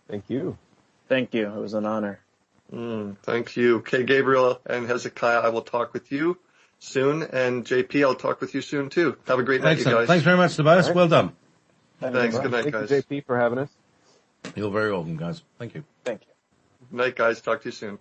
Thank you. Thank you. It was an honor. Thank you. Okay, Gabriel and Hezekiah, I will talk with you soon. And JP, I'll talk with you soon too. Have a great night, you guys. Thanks very much, Tobias. Right. Well done. Thanks. Good night, guys. Thank you, JP, for having us. You're very welcome, guys. Thank you. Thank you. Night, guys. Talk to you soon.